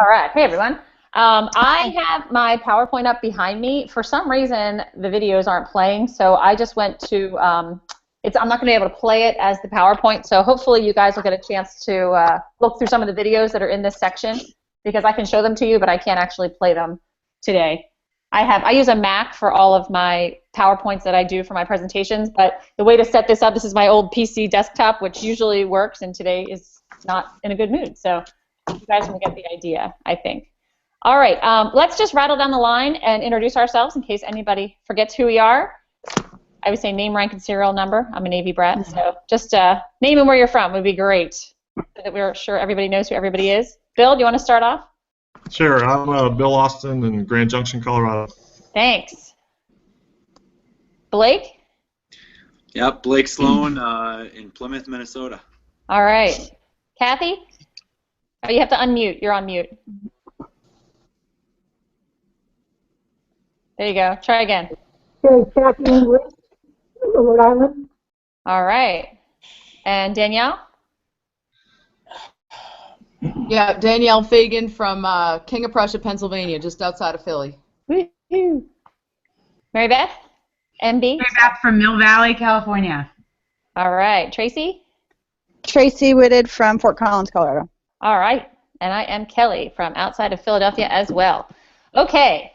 All right. Hey, everyone. I have my PowerPoint up behind me. For some reason, the videos aren't playing, so I just went to, I'm not going to be able to play it as the PowerPoint, so hopefully you guys will get a chance to look through some of the videos that are in this section, because I can show them to you, but I can't actually play them today. I use a Mac for all of my PowerPoints that I do for my presentations, but the way to set this up, this is my old PC desktop, which usually works, and today is not in a good mood, so you guys will get the idea, I think. All right, let's just rattle down the line and introduce ourselves in case anybody forgets who we are. I would say name, rank, and serial number. I'm a Navy brat, so just name and where you're from would be great, so that we're sure everybody knows who everybody is. Bill, do you want to start off? Sure. I'm Bill Austin in Grand Junction, Colorado. Thanks. Blake? Yep, Blake Sloan in Plymouth, Minnesota. All right. Kathy? Oh, you have to unmute. You're on mute. There you go. Try again. Okay, Kathy English, Rhode Island. All right. And Danielle? Yeah, Danielle Fagan from King of Prussia, Pennsylvania, just outside of Philly. Woo-hoo. Mary Beth? MB? Mary Beth from Mill Valley, California. All right. Tracy? Tracy Whitted from Fort Collins, Colorado. All right. And I am Kelly from outside of Philadelphia as well. Okay.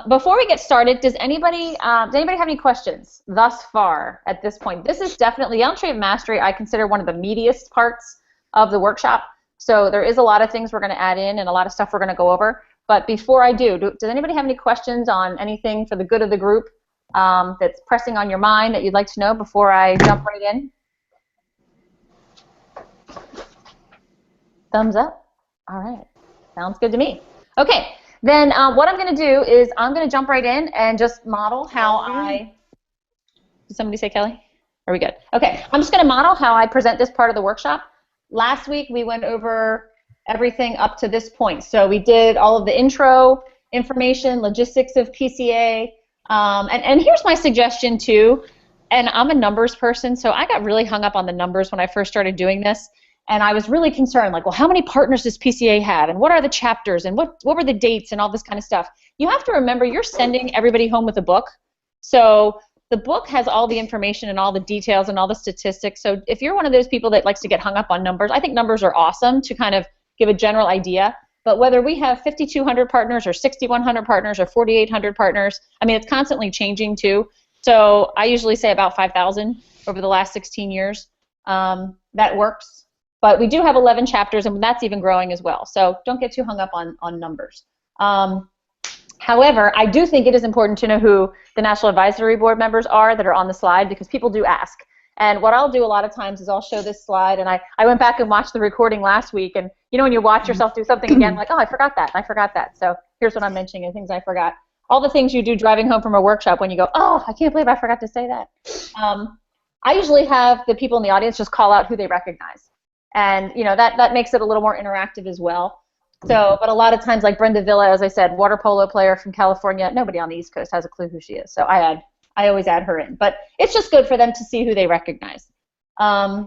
Before we get started, does anybody have any questions thus far at this point? This is definitely, ELM Trade Mastery I consider one of the meatiest parts of the workshop. So there is a lot of things we're going to add in and a lot of stuff we're going to go over. But before I do, does anybody have any questions on anything for the good of the group that's pressing on your mind that you'd like to know before I jump right in? Thumbs up. All right. Sounds good to me. Okay. Then what I'm going to do is I'm going to jump right in and just model how Did somebody say Kelly? Are we good? Okay. I'm just going to model how I present this part of the workshop. Last week we went over everything up to this point. So we did all of the intro information, logistics of PCA, and here's my suggestion too. And I'm a numbers person, so I got really hung up on the numbers when I first started doing this. And I was really concerned, like, well, how many partners does PCA have? And what are the chapters? And what were the dates and all this kind of stuff? You have to remember you're sending everybody home with a book. So the book has all the information and all the details and all the statistics. So if you're one of those people that likes to get hung up on numbers, I think numbers are awesome to kind of give a general idea. But whether we have 5,200 partners or 6,100 partners or 4,800 partners, I mean, it's constantly changing too. So I usually say about 5,000 over the last 16 years. That works. But we do have 11 chapters, and that's even growing as well. So don't get too hung up on numbers. However, I do think it is important to know who the National Advisory Board members are that are on the slide, because people do ask. And what I'll do a lot of times is I'll show this slide, and I went back and watched the recording last week, and you know when you watch yourself do something again, like, oh, I forgot that, I forgot that. So here's what I'm mentioning, the things I forgot. All the things you do driving home from a workshop when you go, oh, I can't believe I forgot to say that. I usually have the people in the audience just call out who they recognize. And you know that makes it a little more interactive as well. So, but a lot of times, like Brenda Villa, as I said, water polo player from California. Nobody on the East Coast has a clue who she is. So I always add her in. But it's just good for them to see who they recognize. All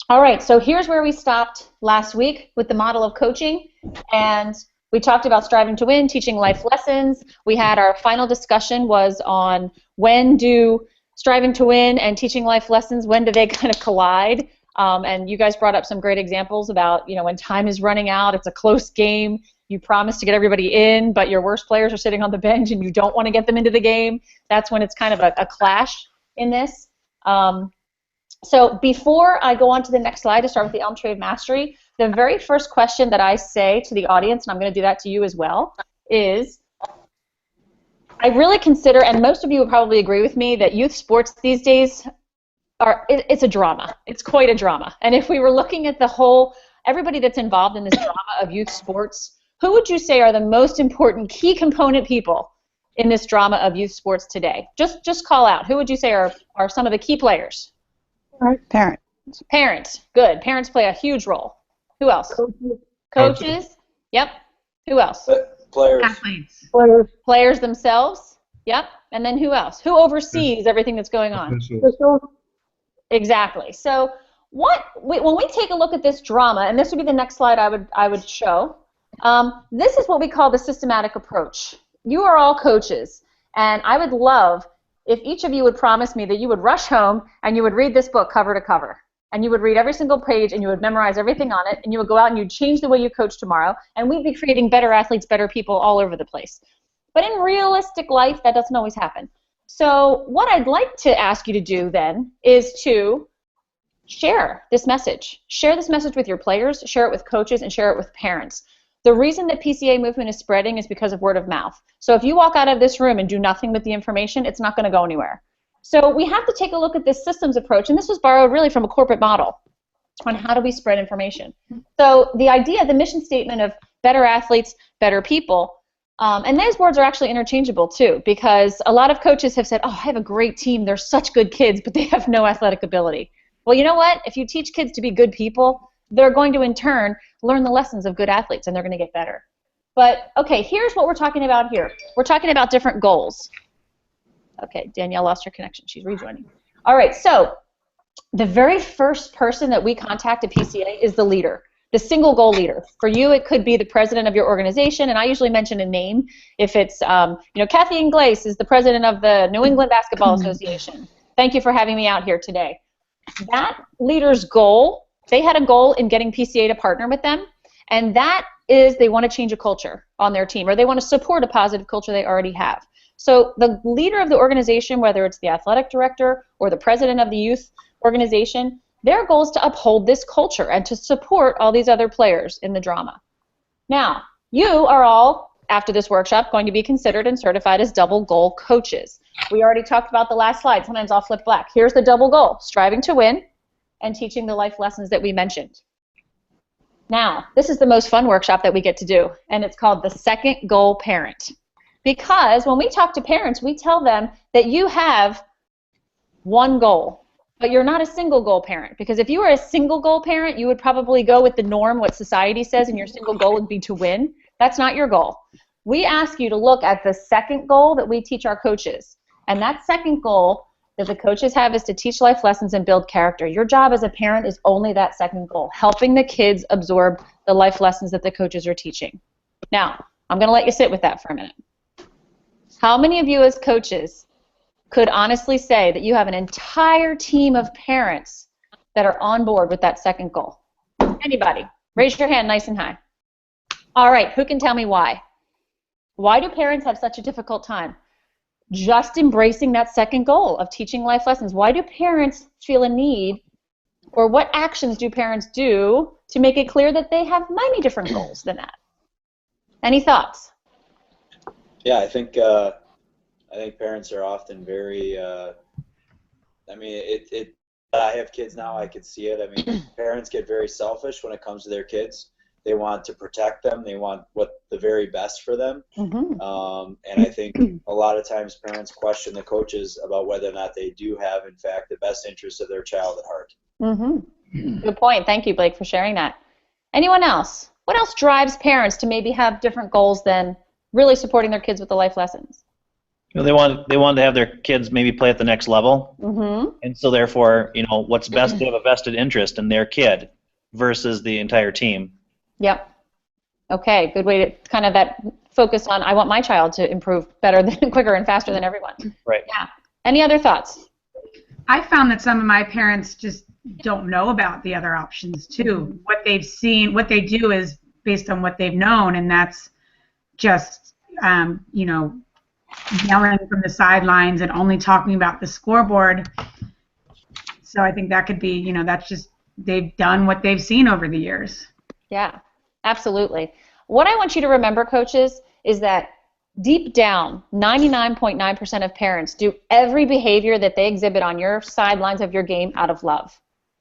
right. So here's where we stopped last week with the model of coaching, and we talked about striving to win, teaching life lessons. We had our final discussion was on when do striving to win and teaching life lessons, when do they kind of collide? And you guys brought up some great examples about, you know, when time is running out, it's a close game, you promise to get everybody in, but your worst players are sitting on the bench and you don't want to get them into the game. That's when it's kind of a clash in this. So before I go on to the next slide to start with the ELM Trade Mastery, the very first question that I say to the audience, and I'm going to do that to you as well, is I really consider, and most of you will probably agree with me, that youth sports these days it's a drama. It's quite a drama. And if we were looking at the whole, everybody that's involved in this drama of youth sports, who would you say are the most important key component people in this drama of youth sports today? Just call out. Who would you say are some of the key players? Parents. Parents. Good. Parents play a huge role. Who else? Coaches. Yep. Who else? Players. Athletes. Players themselves. Yep. And then who else? Who oversees everything that's going on? Exactly. So when we take a look at this drama, and this would be the next slide I would show, This is what we call the systematic approach. You are all coaches, and I would love if each of you would promise me that you would rush home and you would read this book cover to cover. And you would read every single page and you would memorize everything on it, and you would go out and you'd change the way you coach tomorrow, and we'd be creating better athletes, better people all over the place. But in realistic life, that doesn't always happen. So what I'd like to ask you to do then is to share this message. Share this message with your players, share it with coaches, and share it with parents. The reason that PCA movement is spreading is because of word of mouth. So if you walk out of this room and do nothing with the information, it's not going to go anywhere. So we have to take a look at this systems approach, and this was borrowed really from a corporate model on how do we spread information. So the idea, the mission statement of better athletes, better people, and those words are actually interchangeable too, because a lot of coaches have said, oh, I have a great team, they're such good kids, but they have no athletic ability. Well, you know what? If you teach kids to be good people, they're going to in turn learn the lessons of good athletes, and they're going to get better. But okay, here's what we're talking about here. We're talking about different goals. Okay, Danielle lost her connection. She's rejoining. All right, so the very first person that we contact at PCA is the leader, the single goal leader. For you, it could be the president of your organization, and I usually mention a name. If it's, Kathy Inglace is the president of the New England Basketball Association. Thank you for having me out here today. That leader's goal, they had a goal in getting PCA to partner with them, and that is they want to change a culture on their team, or they want to support a positive culture they already have. So the leader of the organization, whether it's the athletic director or the president of the youth organization, their goal is to uphold this culture and to support all these other players in the drama. Now, you are all, after this workshop, going to be considered and certified as double goal coaches. We already talked about the last slide. Sometimes I'll flip black. Here's the double goal, striving to win and teaching the life lessons that we mentioned. Now, this is the most fun workshop that we get to do, and it's called the second goal parent. Because when we talk to parents, we tell them that you have one goal, but you're not a single goal parent. Because if you were a single goal parent, you would probably go with the norm, what society says, and your single goal would be to win. That's not your goal. We ask you to look at the second goal that we teach our coaches. And that second goal that the coaches have is to teach life lessons and build character. Your job as a parent is only that second goal, helping the kids absorb the life lessons that the coaches are teaching. Now, I'm going to let you sit with that for a minute. How many of you as coaches could honestly say that you have an entire team of parents that are on board with that second goal? Anybody? Raise your hand nice and high. All right, who can tell me why? Why do parents have such a difficult time just embracing that second goal of teaching life lessons? Why do parents feel a need, or what actions do parents do to make it clear that they have many different goals than that? Any thoughts? Yeah, I think parents are often very. I have kids now. I could see it. I mean, parents get very selfish when it comes to their kids. They want to protect them. They want the very best for them. And I think a lot of times parents question the coaches about whether or not they do have, in fact, the best interest of their child at heart. Good point. Thank you, Blake, for sharing that. Anyone else? What else drives parents to maybe have different goals than really supporting their kids with the life lessons? You know, they want to have their kids maybe play at the next level, and so therefore, what's best, they have a vested interest in their kid versus the entire team. Yep. Okay, good way to kind of that focus on I want my child to improve better than quicker and faster than everyone. Right. Yeah. Any other thoughts? I found that some of my parents just don't know about the other options too. What they've seen, what they do is based on what they've known, and that's just yelling from the sidelines and only talking about the scoreboard. So I think that could be, that's just they've done what they've seen over the years. Yeah, absolutely. What I want you to remember, coaches, is that deep down, 99.9% of parents do every behavior that they exhibit on your sidelines of your game out of love.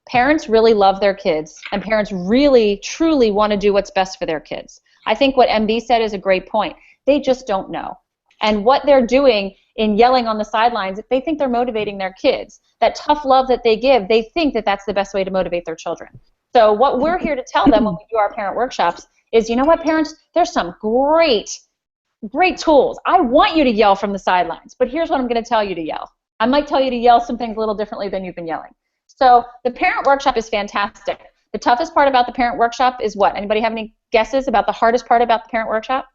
Parents really love their kids, and parents really, truly want to do what's best for their kids. I think what MB said is a great point. They just don't know. And what they're doing in yelling on the sidelines, they think they're motivating their kids. That tough love that they give, they think that that's the best way to motivate their children. So what we're here to tell them when we do our parent workshops is, you know what, parents, there's some great tools. I want you to yell from the sidelines, but here's what I'm going to tell you to yell. I might tell you to yell some things a little differently than you've been yelling. So the parent workshop is fantastic. The toughest part about the parent workshop is what? Anybody have any guesses about the hardest part about the parent workshop?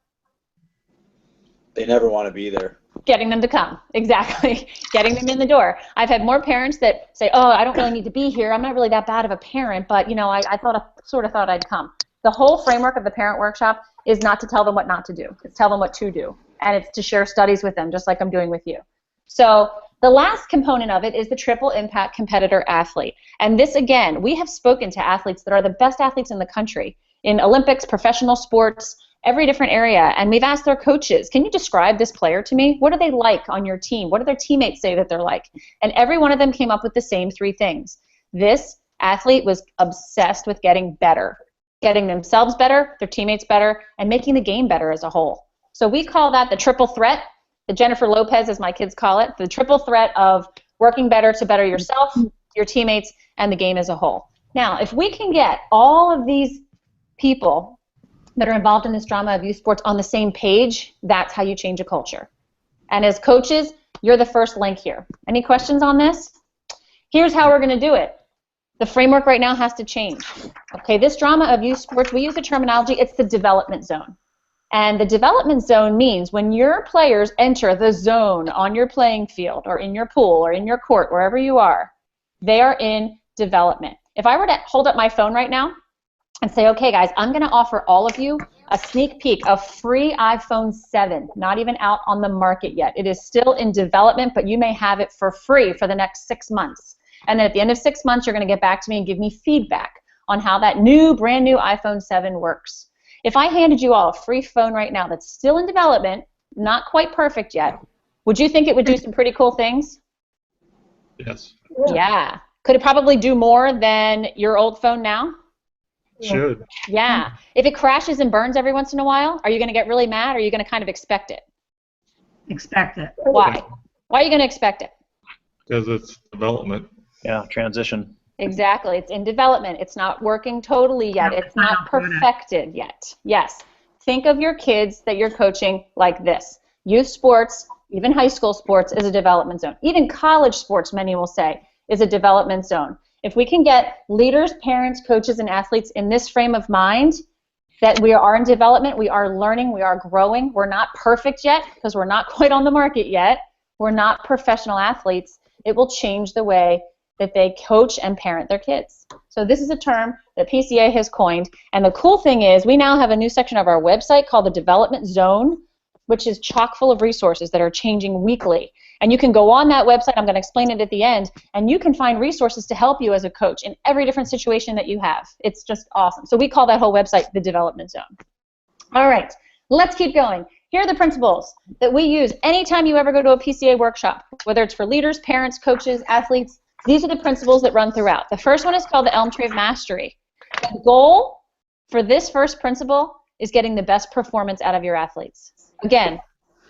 They never want to be there. Getting them to come, exactly. Getting them in the door. I've had more parents that say, oh, I don't really need to be here. I'm not really that bad of a parent, but I sort of thought I'd come. The whole framework of the parent workshop is not to tell them what not to do. It's tell them what to do. And it's to share studies with them, just like I'm doing with you. So the last component of it is the triple impact competitor athlete. And this, again, we have spoken to athletes that are the best athletes in the country in Olympics, professional sports, every different area, and we've asked their coaches, can you describe this player to me? What are they like on your team? What do their teammates say that they're like? And every one of them came up with the same 3 things. This athlete was obsessed with getting better, getting themselves better, their teammates better, and making the game better as a whole. So we call that the triple threat, the Jennifer Lopez, as my kids call it, the triple threat of working better to better yourself, your teammates, and the game as a whole. Now, if we can get all of these people that are involved in this drama of youth sports on the same page, that's how you change a culture. And as coaches, you're the first link here. Any questions on this? Here's how we're going to do it. The framework right now has to change. Okay, this drama of youth sports, we use the terminology, it's the development zone. And the development zone means when your players enter the zone on your playing field or in your pool or in your court, wherever you are, they are in development. If I were to hold up my phone right now and say, okay, guys, I'm going to offer all of you a sneak peek of free iPhone 7, not even out on the market yet. It is still in development, but you may have it for free for the next 6 months. And then at the end of 6 months, you're going to get back to me and give me feedback on how that brand new iPhone 7 works. If I handed you all a free phone right now that's still in development, not quite perfect yet, would you think it would do some pretty cool things? Yes. Yeah. Could it probably do more than your old phone now? Should. Yeah. If it crashes and burns every once in a while, are you going to get really mad or are you going to kind of expect it? Expect it. Why? Why are you going to expect it? Because it's development. Yeah, transition. Exactly. It's in development. It's not working totally yet. It's not perfected yet. Yes. Think of your kids that you're coaching like this. Youth sports, even high school sports, is a development zone. Even college sports, many will say, is a development zone. If we can get leaders, parents, coaches, and athletes in this frame of mind that we are in development, we are learning, we are growing, we're not perfect yet because we're not quite on the market yet, we're not professional athletes, it will change the way that they coach and parent their kids. So this is a term that PCA has coined, and the cool thing is we now have a new section of our website called the Development Zone, which is chock full of resources that are changing weekly. And you can go on that website, I'm going to explain it at the end, and you can find resources to help you as a coach in every different situation that you have. It's just awesome. So we call that whole website the Development Zone. All right, let's keep going. Here are the principles that we use anytime you ever go to a PCA workshop, whether it's for leaders, parents, coaches, athletes. These are the principles that run throughout. The first one is called the ELM Tree of Mastery. The goal for this first principle is getting the best performance out of your athletes. Again,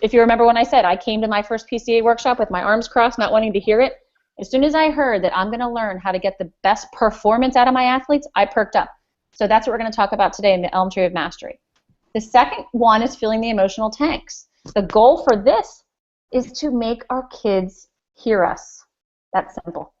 if you remember when I said I came to my first PCA workshop with my arms crossed, not wanting to hear it, as soon as I heard that I'm going to learn how to get the best performance out of my athletes, I perked up. So that's what we're going to talk about today in the ELM Tree of Mastery. The second one is filling the emotional tanks. The goal for this is to make our kids hear us. That's simple.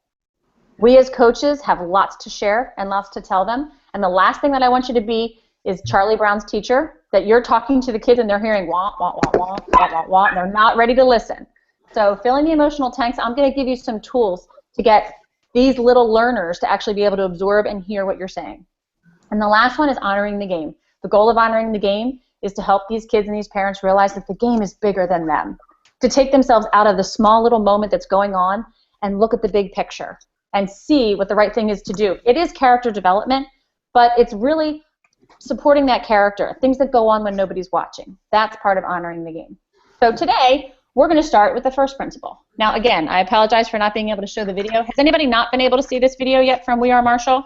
We as coaches have lots to share and lots to tell them, and the last thing that I want you to be is Charlie Brown's teacher, that you're talking to the kids and they're hearing wah, wah, wah, wah, wah, wah, wah, and they're not ready to listen. So filling the emotional tanks, I'm going to give you some tools to get these little learners to actually be able to absorb and hear what you're saying. And the last one is honoring the game. The goal of honoring the game is to help these kids and these parents realize that the game is bigger than them, to take themselves out of the small little moment that's going on and look at the big picture and see what the right thing is to do. It is character development, but it's really supporting that character, things that go on when nobody's watching. That's part of honoring the game. So today, we're going to start with the first principle. Now, again, I apologize for not being able to show the video. Has anybody not been able to see this video yet from We Are Marshall?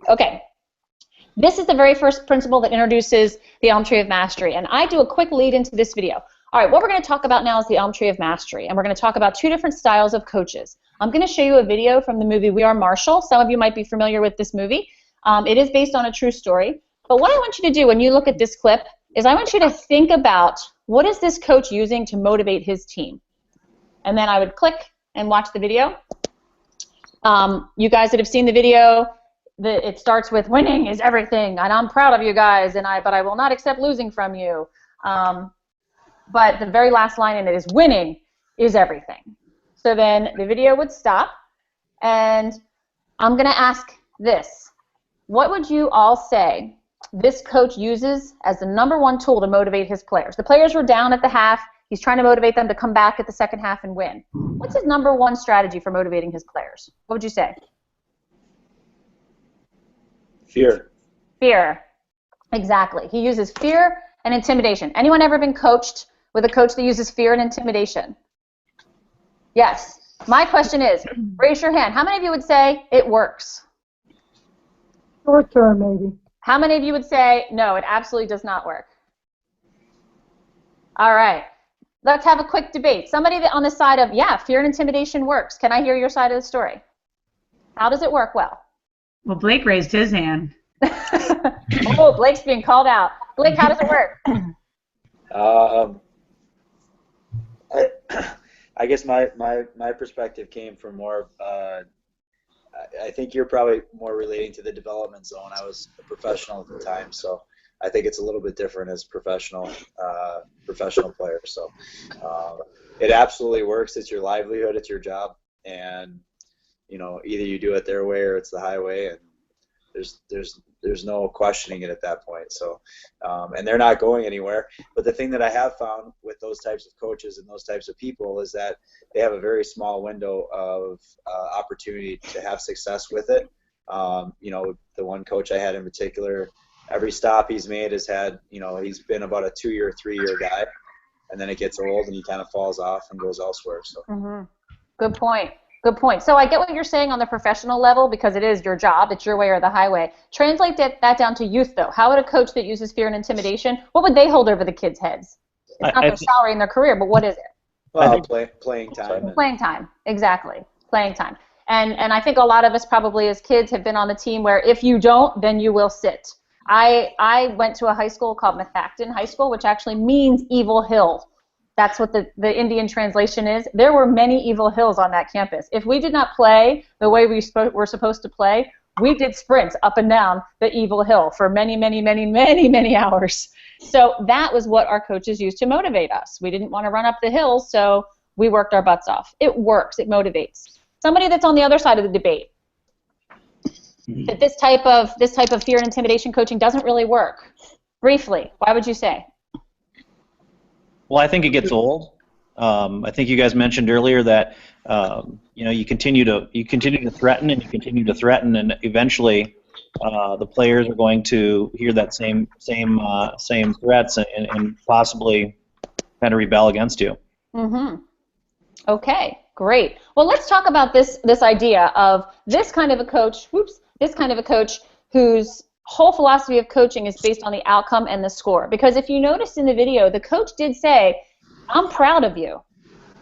Okay. This is the very first principle that introduces the ELM Tree of Mastery, and I do a quick lead into this video. All right, what we're going to talk about now is the ELM Tree of Mastery, and we're going to talk about 2 different styles of coaches. I'm going to show you a video from the movie We Are Marshall. Some of you might be familiar with this movie. It is based on a true story. But what I want you to do when you look at this clip is I want you to think about what is this coach using to motivate his team. And then I would click and watch the video. You guys that have seen the video, it starts with winning is everything, and I'm proud of you guys, but I will not accept losing from you. But the very last line in it is winning is everything. So then the video would stop, and I'm going to ask this. What would you all say this coach uses as the #1 tool to motivate his players? The players were down at the half. He's trying to motivate them to come back at the second half and win. What's his #1 strategy for motivating his players? What would you say? Fear. Fear. Exactly. He uses fear and intimidation. Anyone ever been coached with a coach that uses fear and intimidation? Yes. My question is, raise your hand. How many of you would say it works? Short term, maybe. How many of you would say, no, it absolutely does not work? All right. Let's have a quick debate. Somebody on the side of, yeah, fear and intimidation works. Can I hear your side of the story? How does it work well? Well, Blake raised his hand. Oh, Blake's being called out. Blake, how does it work? I guess my perspective came from more. I think you're probably more relating to the development zone. I was a professional at the time, so I think it's a little bit different as professional players. So it absolutely works. It's your livelihood. It's your job, and either you do it their way or it's the highway, and there's no questioning it at that point. So and they're not going anywhere. But the thing that I have found with those types of coaches and those types of people is that they have a very small window of opportunity to have success with it. The one coach I had in particular, every stop he's made has had, he's been about a 2-year, 3-year guy, and then it gets old and he kind of falls off and goes elsewhere. So. Good point. Good point. So I get what you're saying on the professional level because it is your job. It's your way or the highway. Translate that down to youth, though. How would a coach that uses fear and intimidation, what would they hold over the kids' heads? It's not their salary and their career, but what is it? Well, playing time. Playing time. Exactly. Playing time. And I think a lot of us probably as kids have been on the team where if you don't, then you will sit. I went to a high school called Methacton High School, which actually means Evil Hill. That's what the Indian translation is. There were many evil hills on that campus. If we did not play the way we're supposed to play, we did sprints up and down the evil hill for many, many, many, many, many hours. So that was what our coaches used to motivate us. We didn't want to run up the hill, so we worked our butts off. It works. It motivates. Somebody that's on the other side of the debate, that this type of fear and intimidation coaching doesn't really work. Briefly, why would you say? Well, I think it gets old. I think you guys mentioned earlier that you continue to threaten and you continue to threaten, and eventually the players are going to hear that same threats and possibly kind of rebel against you. Okay, great. Well, let's talk about this idea of this kind of a coach. This kind of a coach whose whole philosophy of coaching is based on the outcome and the score. Because if you noticed in the video, the coach did say, I'm proud of you.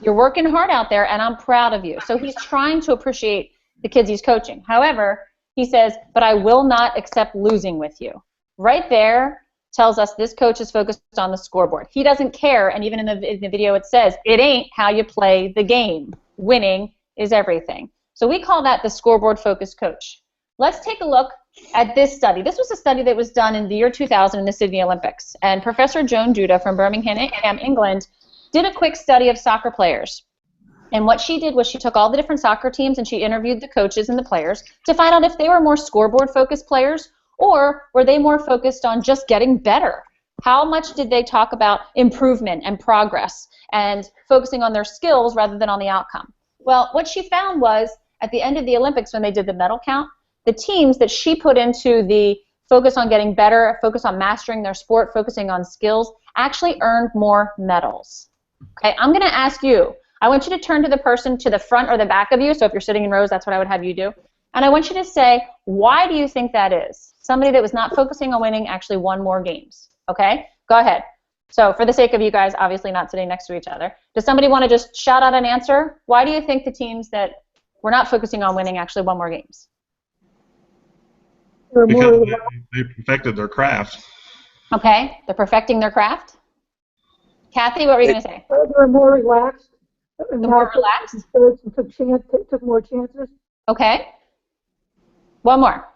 You're working hard out there, and I'm proud of you. So he's trying to appreciate the kids he's coaching. However, he says, but I will not accept losing with you. Right there tells us this coach is focused on the scoreboard. He doesn't care, and even in the video it says, it ain't how you play the game. Winning is everything. So we call that the scoreboard-focused coach. Let's take a look at this study. This was a study that was done in the year 2000 in the Sydney Olympics. And Professor Joan Duda from Birmingham, England, did a quick study of soccer players. And what she did was she took all the different soccer teams and she interviewed the coaches and the players to find out if they were more scoreboard-focused players or were they more focused on just getting better. How much did they talk about improvement and progress and focusing on their skills rather than on the outcome? Well, what she found was at the end of the Olympics when they did the medal count, the teams that she put into the focus on getting better, focus on mastering their sport, focusing on skills, actually earned more medals. Okay, I'm going to ask you, I want you to turn to the person to the front or the back of you, so if you're sitting in rows, that's what I would have you do. And I want you to say, why do you think that is? Somebody that was not focusing on winning actually won more games. Okay, go ahead. So for the sake of you guys obviously not sitting next to each other, does somebody want to just shout out an answer? Why do you think the teams that were not focusing on winning actually won more games? Because they perfected their craft. Okay, they're perfecting their craft. Kathy, what were you going to say? They were more relaxed. They're more relaxed? And took more chances. Okay. One more.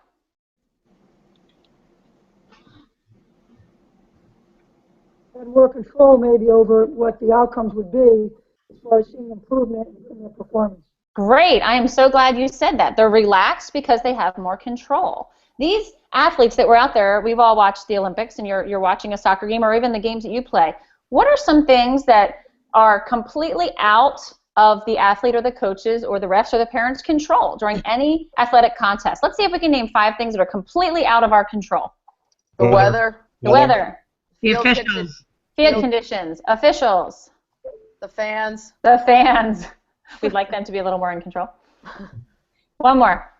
had more control maybe over what the outcomes would be as far as seeing improvement in their performance. Great. I am so glad you said that. They're relaxed because they have more control. These athletes that were out there, we've all watched the Olympics, and you're watching a soccer game or even the games that you play. What are some things that are completely out of the athlete or the coaches or the refs or the parents' control during any athletic contest? Let's see if we can name 5 things that are completely out of our control. The weather. The weather. The Field officials. Field conditions. Officials. The fans. The fans. We'd like them to be a little more in control. One more.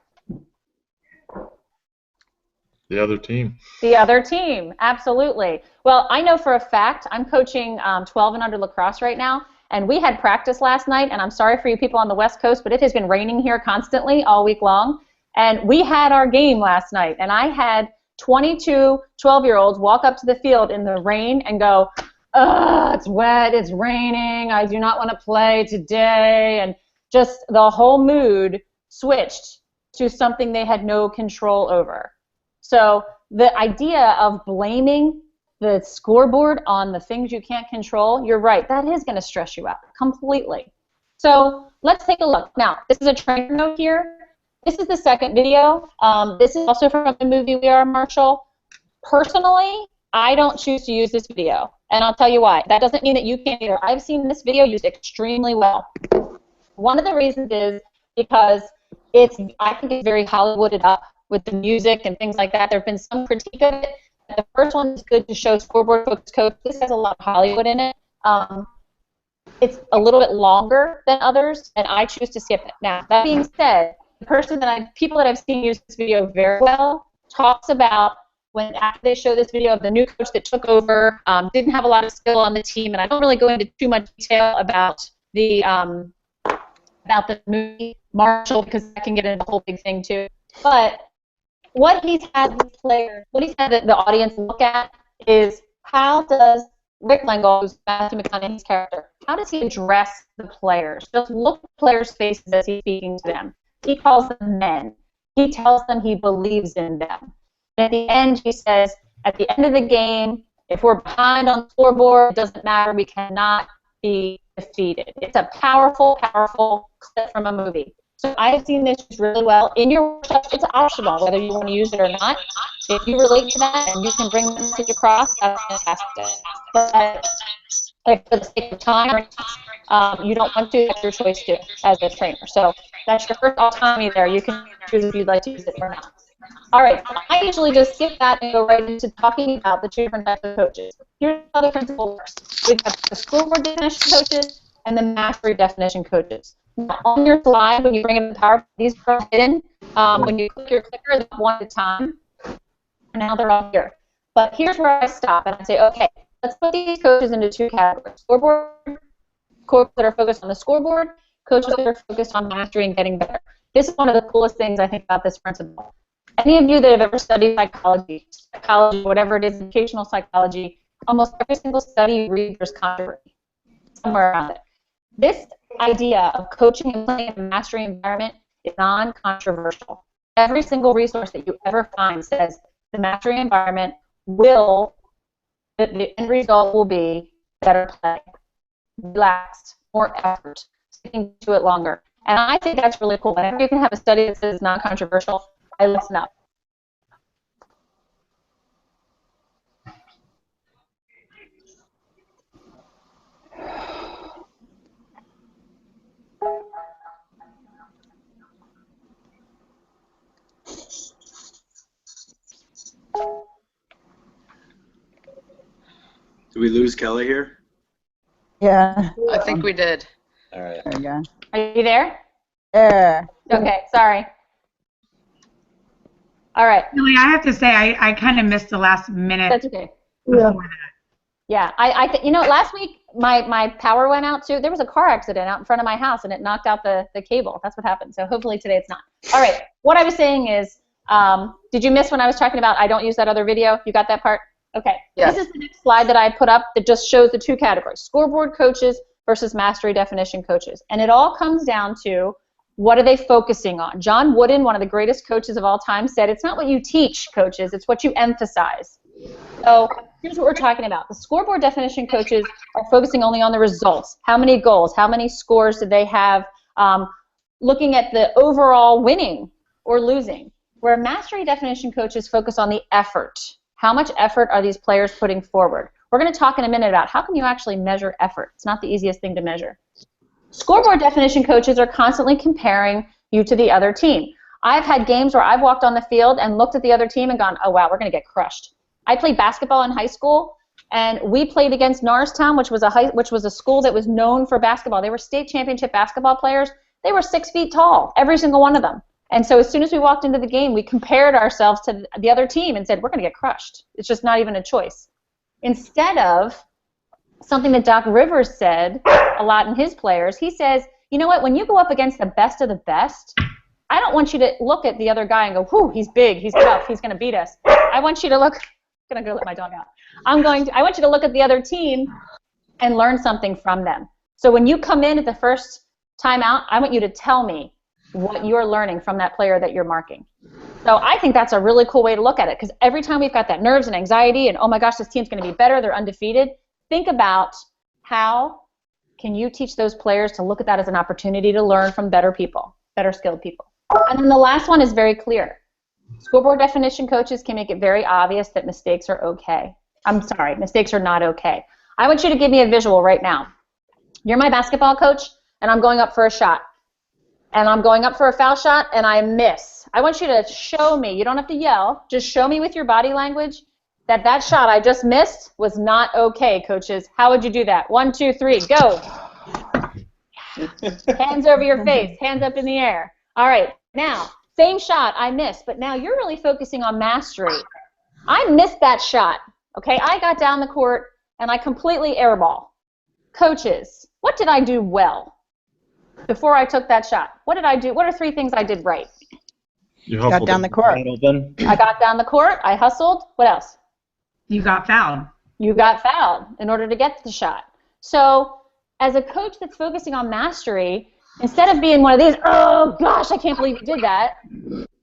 The other team. The other team, absolutely. Well, I know for a fact, I'm coaching 12 and under lacrosse right now, and we had practice last night, and I'm sorry for you people on the West Coast, but it has been raining here constantly all week long, and we had our game last night, and I had 22 12-year-olds walk up to the field in the rain and go, "Ugh, it's wet, it's raining, I do not want to play today," and just the whole mood switched to something they had no control over. So the idea of blaming the scoreboard on the things you can't control, you're right, that is going to stress you out completely. So let's take a look. Now, this is a trainer note here. This is the second video. This is also from the movie We Are Marshall. Personally, I don't choose to use this video, and I'll tell you why. That doesn't mean that you can't either. I've seen this video used extremely well. One of the reasons is because I think it's very Hollywooded up with the music and things like that. There have been some critique of it. The first one is good to show scoreboard focused coach. This has a lot of Hollywood in it. It's a little bit longer than others, and I choose to skip it. Now, that being said, people that I've seen use this video very well talks about when after they show this video of the new coach that took over, didn't have a lot of skill on the team, and I don't really go into too much detail about the movie Marshall because that can get into the whole big thing too. But what he's had the audience look at is how does Rick Langell, who's Matthew McConaughey's character, how does he address the players? Just look at the players' faces as he's speaking to them. He calls them men. He tells them he believes in them. And at the end, he says, at the end of the game, if we're behind on the scoreboard, it doesn't matter. We cannot be defeated. It's a powerful, powerful clip from a movie. So I have seen this really well. In your workshop, it's optional whether you want to use it or not. If you relate to that and you can bring the message across, that's fantastic. But if for the sake of time, you don't want to, that's your choice too, as a trainer. So that's your first autonomy there. You can choose if you'd like to use it or not. All right, I usually just skip that and go right into talking about the two different types of coaches. Here's how the principle works. We've got the scoreboard definition coaches and the mastery definition coaches. Now, on your slide, when you bring in the PowerPoint, these are hidden. When you click your clicker, they're one at a time. And now they're all here. But here's where I stop and I say, okay, let's put these coaches into 2 categories. Scoreboard, coaches that are focused on the scoreboard, coaches that are focused on mastery and getting better. This is one of the coolest things I think about this principle. Any of you that have ever studied psychology, whatever it is, educational psychology, almost every single study you read, there's controversy somewhere around it. This idea of coaching and playing in a mastery environment is non-controversial. Every single resource that you ever find says the mastery environment the end result will be better play, relaxed, more effort, sticking to it longer. And I think that's really cool. Whenever you can have a study that says non-controversial, I listen up. Did we lose Kelly here? Yeah. I think we did. All right. There we go. Are you there? Yeah. Okay, sorry. All right. Really, I have to say, I kind of missed the last minute. That's okay. Yeah. Yeah, last week my power went out too. There was a car accident out in front of my house and it knocked out the cable. That's what happened. So hopefully today it's not. All right, what I was saying is, did you miss when I was talking about I don't use that other video? You got that part? Okay. Yes. This is the next slide that I put up that just shows the 2 categories, scoreboard coaches versus mastery definition coaches. And it all comes down to what are they focusing on? John Wooden, one of the greatest coaches of all time, said it's not what you teach, coaches, it's what you emphasize. So here's what we're talking about. The scoreboard definition coaches are focusing only on the results. How many goals, how many scores did they have, looking at the overall winning or losing. Where mastery definition coaches focus on the effort. How much effort are these players putting forward? We're going to talk in a minute about how can you actually measure effort. It's not the easiest thing to measure. Scoreboard definition coaches are constantly comparing you to the other team. I've had games where I've walked on the field and looked at the other team and gone, oh wow, we're going to get crushed. I played basketball in high school, and we played against Norristown, which was a school that was known for basketball. They were state championship basketball players. They were 6 feet tall, every single one of them. And so as soon as we walked into the game, we compared ourselves to the other team and said, we're going to get crushed. It's just not even a choice. Instead of something that Doc Rivers said a lot in his players, he says, you know what, when you go up against the best of the best, I don't want you to look at the other guy and go, whew, he's big, he's tough, he's going to beat us. I want you to look, I'm going to go let my dog out. I want you to look at the other team and learn something from them. So when you come in at the first time out, I want you to tell me what you're learning from that player that you're marking. So I think that's a really cool way to look at it, because every time we've got that nerves and anxiety and, oh my gosh, this team's going to be better, they're undefeated, think about how can you teach those players to look at that as an opportunity to learn from better people, better skilled people. And then the last one is very clear. Scoreboard definition coaches can make it very obvious that mistakes are okay. I'm sorry, mistakes are not okay. I want you to give me a visual right now. You're my basketball coach, and I'm going up for a shot. And I'm going up for a foul shot, and I miss. I want you to show me, you don't have to yell, just show me with your body language that that shot I just missed was not okay, coaches. How would you do that? 1, 2, 3, go. Hands over your face, hands up in the air. All right, now, same shot I missed, but now you're really focusing on mastery. I missed that shot, okay? I got down the court, and I completely airball. Coaches, what did I do well before I took that shot? What did I do? What are 3 things I did right? You Got down the court. I got down the court. I hustled. What else? You got fouled. You got fouled in order to get the shot. So as a coach that's focusing on mastery, instead of being one of these, oh gosh, I can't believe you did that,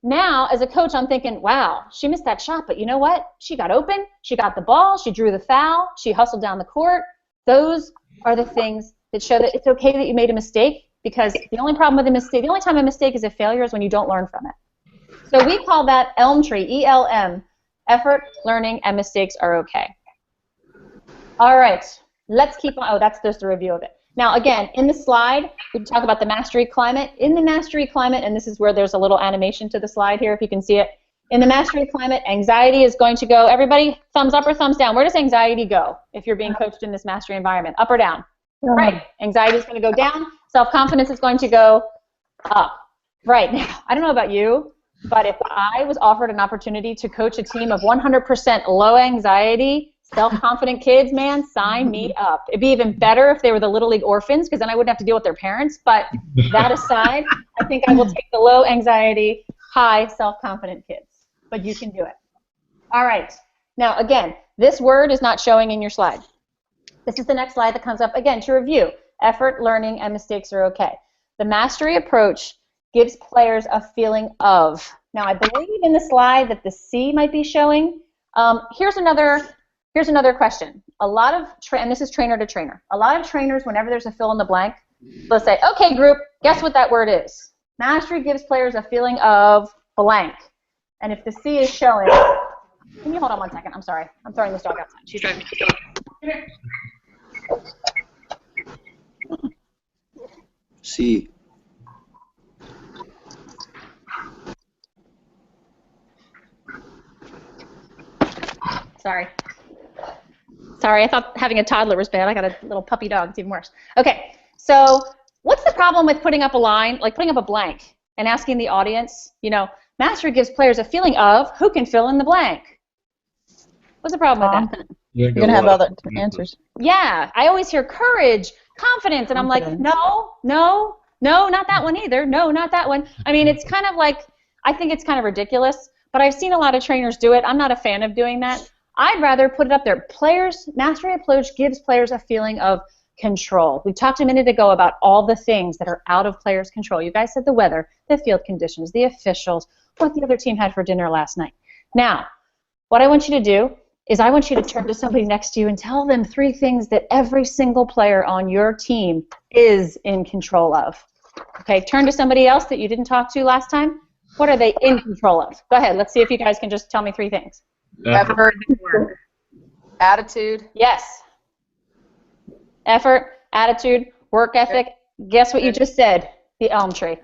now as a coach I'm thinking, wow, she missed that shot, but you know what? She got open, she got the ball, she drew the foul, she hustled down the court. Those are the things that show that it's okay that you made a mistake, because the only problem with a mistake, the only time a mistake is a failure is when you don't learn from it. So we call that ELM tree, E-L-M, effort, learning, and mistakes are okay. All right, let's keep on. Oh, that's just a review of it. Now, again, in the slide, we talk about the mastery climate. In the mastery climate, and this is where there's a little animation to the slide here, if you can see it. In the mastery climate, anxiety is going to go, everybody, thumbs up or thumbs down. Where does anxiety go if you're being coached in this mastery environment? Up or down? Right. Anxiety is going to go down. Self-confidence is going to go up. Right. Now, I don't know about you, but if I was offered an opportunity to coach a team of 100% low anxiety, self-confident kids, man, sign me up. It'd be even better if they were the Little League orphans, because then I wouldn't have to deal with their parents. But that aside, I think I will take the low anxiety, high self-confident kids. But you can do it. All right. Now, again, this word is not showing in your slide. This is the next slide that comes up, again, to review. Effort, learning, and mistakes are okay. The mastery approach gives players a feeling of. Now, I believe in the slide that the C might be showing. Here's another question. A lot of, and this is trainer to trainer, a lot of trainers, whenever there's a fill in the blank, they'll say, okay, group, guess what that word is? Mastery gives players a feeling of blank. And if the C is showing, can you hold on 1 second? I'm sorry. I'm throwing this dog outside. She's driving me. C. Sorry. Sorry, I thought having a toddler was bad. I got a little puppy dog. It's even worse. Okay, so what's the problem with putting up a line, like putting up a blank and asking the audience, you know, mastery gives players a feeling of who can fill in the blank? What's the problem with that? You're going to have other answers. Yeah, I always hear courage, confidence, and I'm like, no, not that one either. No, not that one. I mean, it's kind of like, I think it's kind of ridiculous, but I've seen a lot of trainers do it. I'm not a fan of doing that. I'd rather put it up there. Mastery approach gives players a feeling of control. We talked a minute ago about all the things that are out of players' control. You guys said the weather, the field conditions, the officials, what the other team had for dinner last night. Now, what I want you to do is I want you to turn to somebody next to you and tell them 3 things that every single player on your team is in control of. Okay, turn to somebody else that you didn't talk to last time. What are they in control of? Go ahead, let's see if you guys can just tell me 3 things. Effort, attitude. Yes. Effort, attitude, work ethic. Guess what you just said? The ELM tree.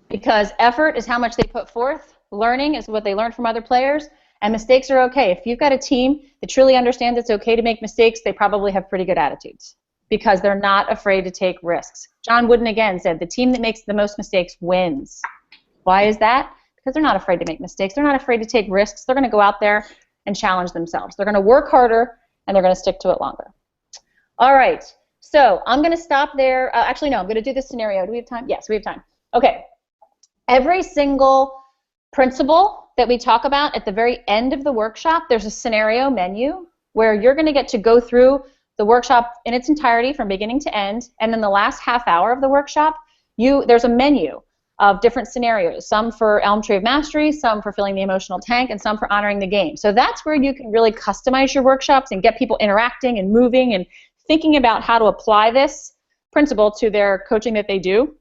Because effort is how much they put forth. Learning is what they learn from other players. And mistakes are okay. If you've got a team that truly understands it's okay to make mistakes, they probably have pretty good attitudes because they're not afraid to take risks. John Wooden again said, the team that makes the most mistakes wins. Why is that? Because they're not afraid to make mistakes. They're not afraid to take risks. They're going to go out there and challenge themselves. They're going to work harder, and they're going to stick to it longer. All right, so I'm going to stop there. Actually, no, I'm going to do this scenario. Do we have time? Yes, we have time. Okay. Every single principle that we talk about at the very end of the workshop, there's a scenario menu where you're going to get to go through the workshop in its entirety from beginning to end, and then the last half hour of the workshop, there's a menu of different scenarios, some for Elm Tree of Mastery, some for filling the emotional tank, and some for honoring the game. So that's where you can really customize your workshops and get people interacting and moving and thinking about how to apply this principle to their coaching that they do.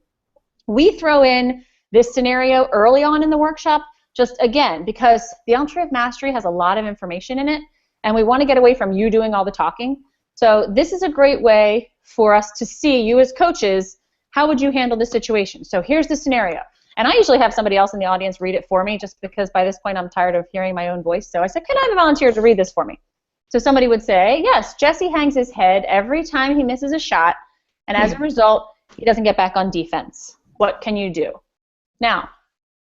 We throw in this scenario early on in the workshop, just again, because the Elm Tree of Mastery has a lot of information in it, and we want to get away from you doing all the talking. So this is a great way for us to see you as coaches, how would you handle this situation? So here's the scenario. And I usually have somebody else in the audience read it for me, just because by this point I'm tired of hearing my own voice. So I said, can I have a volunteer to read this for me? So somebody would say, yes, Jesse hangs his head every time he misses a shot, and as a result, he doesn't get back on defense. What can you do? Now,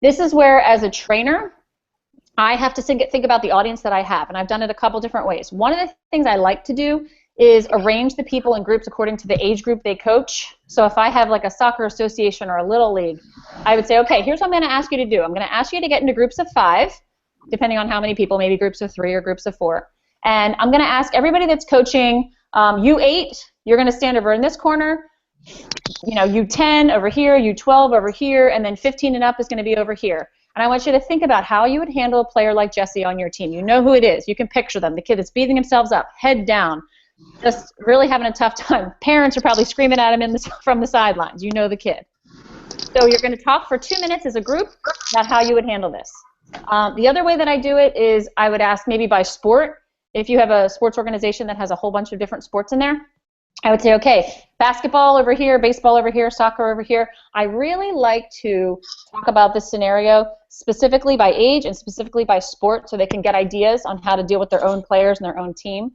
this is where, as a trainer, I have to think about the audience that I have, and I've done it a couple different ways. One of the things I like to do is arrange the people in groups according to the age group they coach. So if I have like a soccer association or a little league, I would say, okay, here's what I'm going to ask you to do. I'm going to ask you to get into groups of 5, depending on how many people, maybe groups of 3 or groups of 4. And I'm going to ask everybody that's coaching, you 8, you're going to stand over in this corner. You know, you 10 over here, you 12 over here, and then 15 and up is going to be over here. And I want you to think about how you would handle a player like Jesse on your team. You know who it is. You can picture them, the kid that's beating themselves up, head down, just really having a tough time. Parents are probably screaming at him from the sidelines. You know the kid. So you're going to talk for 2 minutes as a group about how you would handle this. The other way that I do it is I would ask maybe by sport. If you have a sports organization that has a whole bunch of different sports in there, I would say, okay, basketball over here, baseball over here, soccer over here. I really like to talk about this scenario specifically by age and specifically by sport so they can get ideas on how to deal with their own players and their own team.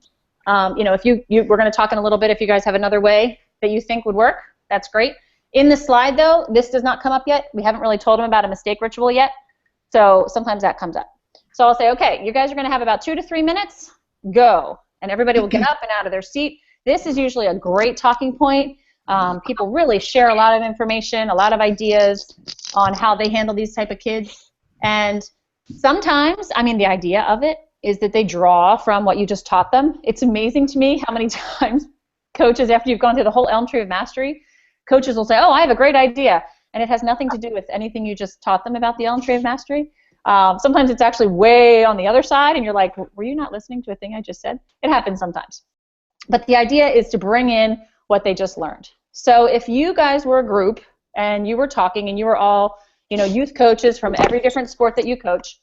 You know, if we're going to talk in a little bit if you guys have another way that you think would work, that's great. In the slide, though, this does not come up yet. We haven't really told them about a mistake ritual yet, so sometimes that comes up. So I'll say, okay, you guys are going to have about 2 to 3 minutes. Go. And everybody will get up and out of their seat. This is usually a great talking point. People really share a lot of information, a lot of ideas on how they handle these type of kids. And sometimes, I mean, the idea of it is that they draw from what you just taught them. It's amazing to me how many times coaches, after you've gone through the whole Elm Tree of Mastery, coaches will say, oh, I have a great idea. And it has nothing to do with anything you just taught them about the Elm Tree of Mastery. Sometimes it's actually way on the other side, and you're like, were you not listening to a thing I just said? It happens sometimes. But the idea is to bring in what they just learned. So if you guys were a group and you were talking and you were all, you know, youth coaches from every different sport that you coach,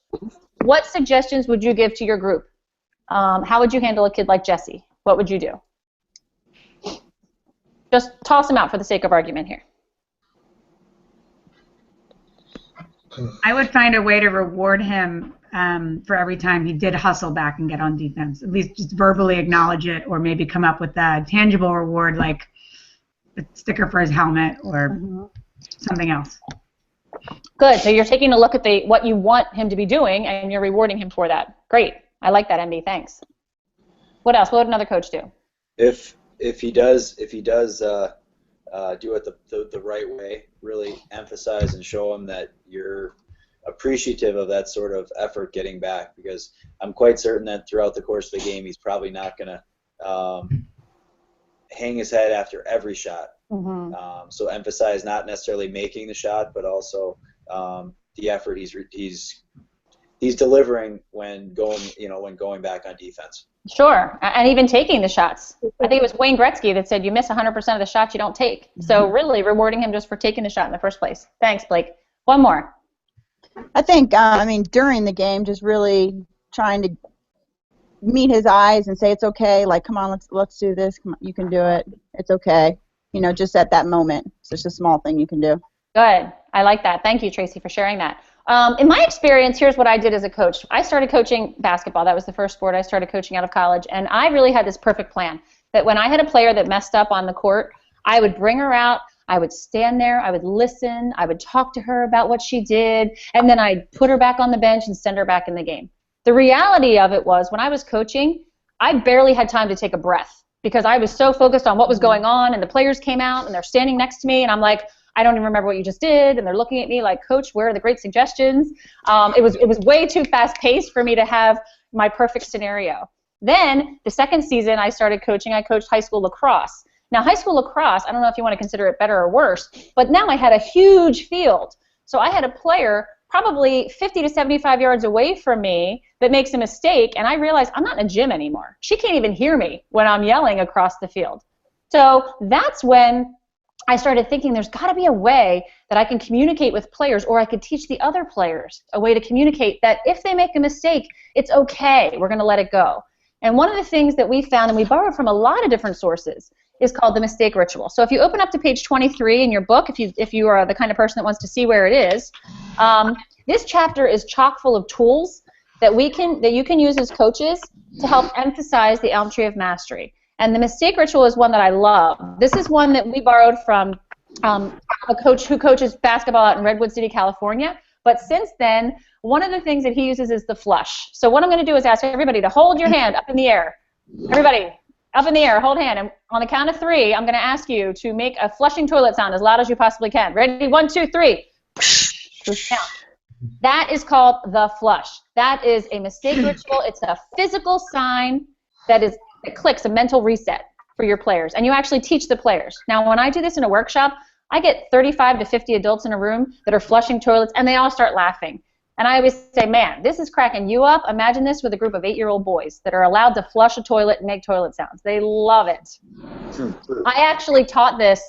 what suggestions would you give to your group? How would you handle a kid like Jesse? What would you do? Just toss them out for the sake of argument here. I would find a way to reward him for every time he did hustle back and get on defense. At least just verbally acknowledge it, or maybe come up with a tangible reward like a sticker for his helmet or something else. Good. So you're taking a look at what you want him to be doing, and you're rewarding him for that. Great. I like that, MB. Thanks. What else? What would another coach do? If he does do it the right way, really emphasize and show him that you're appreciative of that sort of effort getting back, because I'm quite certain that throughout the course of the game he's probably not going to hang his head after every shot. So emphasize not necessarily making the shot, but also the effort he's he's delivering when going back on defense. Sure, and even taking the shots. I think it was Wayne Gretzky that said you miss 100% of the shots you don't take. So really rewarding him just for taking the shot in the first place. Thanks, Blake. One more. I think, during the game, just really trying to meet his eyes and say it's okay. Like, come on, let's do this. Come on, you can do it. It's okay. Just at that moment. It's just a small thing you can do. Good. I like that. Thank you, Tracy, for sharing that. In my experience, here's what I did as a coach. I started coaching basketball. That was the first sport I started coaching out of college. And I really had this perfect plan that when I had a player that messed up on the court, I would bring her out. I would stand there. I would listen. I would talk to her about what she did. And then I'd put her back on the bench and send her back in the game. The reality of it was when I was coaching, I barely had time to take a breath because I was so focused on what was going on, and the players came out and they're standing next to me and I'm like, I don't even remember what you just did, and they're looking at me like, Coach, where are the great suggestions? It was way too fast-paced for me to have my perfect scenario. Then the second season I started coaching, I coached high school lacrosse. Now high school lacrosse, I don't know if you want to consider it better or worse, but now I had a huge field. So I had a player probably 50 to 75 yards away from me that makes a mistake, and I realized I'm not in a gym anymore. She can't even hear me when I'm yelling across the field. So that's when I started thinking there's got to be a way that I can communicate with players, or I could teach the other players a way to communicate that if they make a mistake, it's okay. We're going to let it go. And one of the things that we found, and we borrowed from a lot of different sources, is called the mistake ritual. So if you open up to page 23 in your book, if you are the kind of person that wants to see where it is, this chapter is chock full of tools that you can use as coaches to help emphasize the Elm Tree of Mastery. And the mistake ritual is one that I love. This is one that we borrowed from a coach who coaches basketball out in Redwood City, California. But since then, one of the things that he uses is the flush. So what I'm going to do is ask everybody to hold your hand up in the air. Everybody, up in the air, hold hand. And on the count of 3, I'm going to ask you to make a flushing toilet sound as loud as you possibly can. Ready? 1, 2, 3. Count. That is called the flush. That is a mistake ritual. It's a physical sign that clicks a mental reset for your players, and you actually teach the players. Now, when I do this in a workshop, I get 35 to 50 adults in a room that are flushing toilets, and they all start laughing. And I always say, man, this is cracking you up. Imagine this with a group of 8-year-old boys that are allowed to flush a toilet and make toilet sounds. They love it. I actually taught this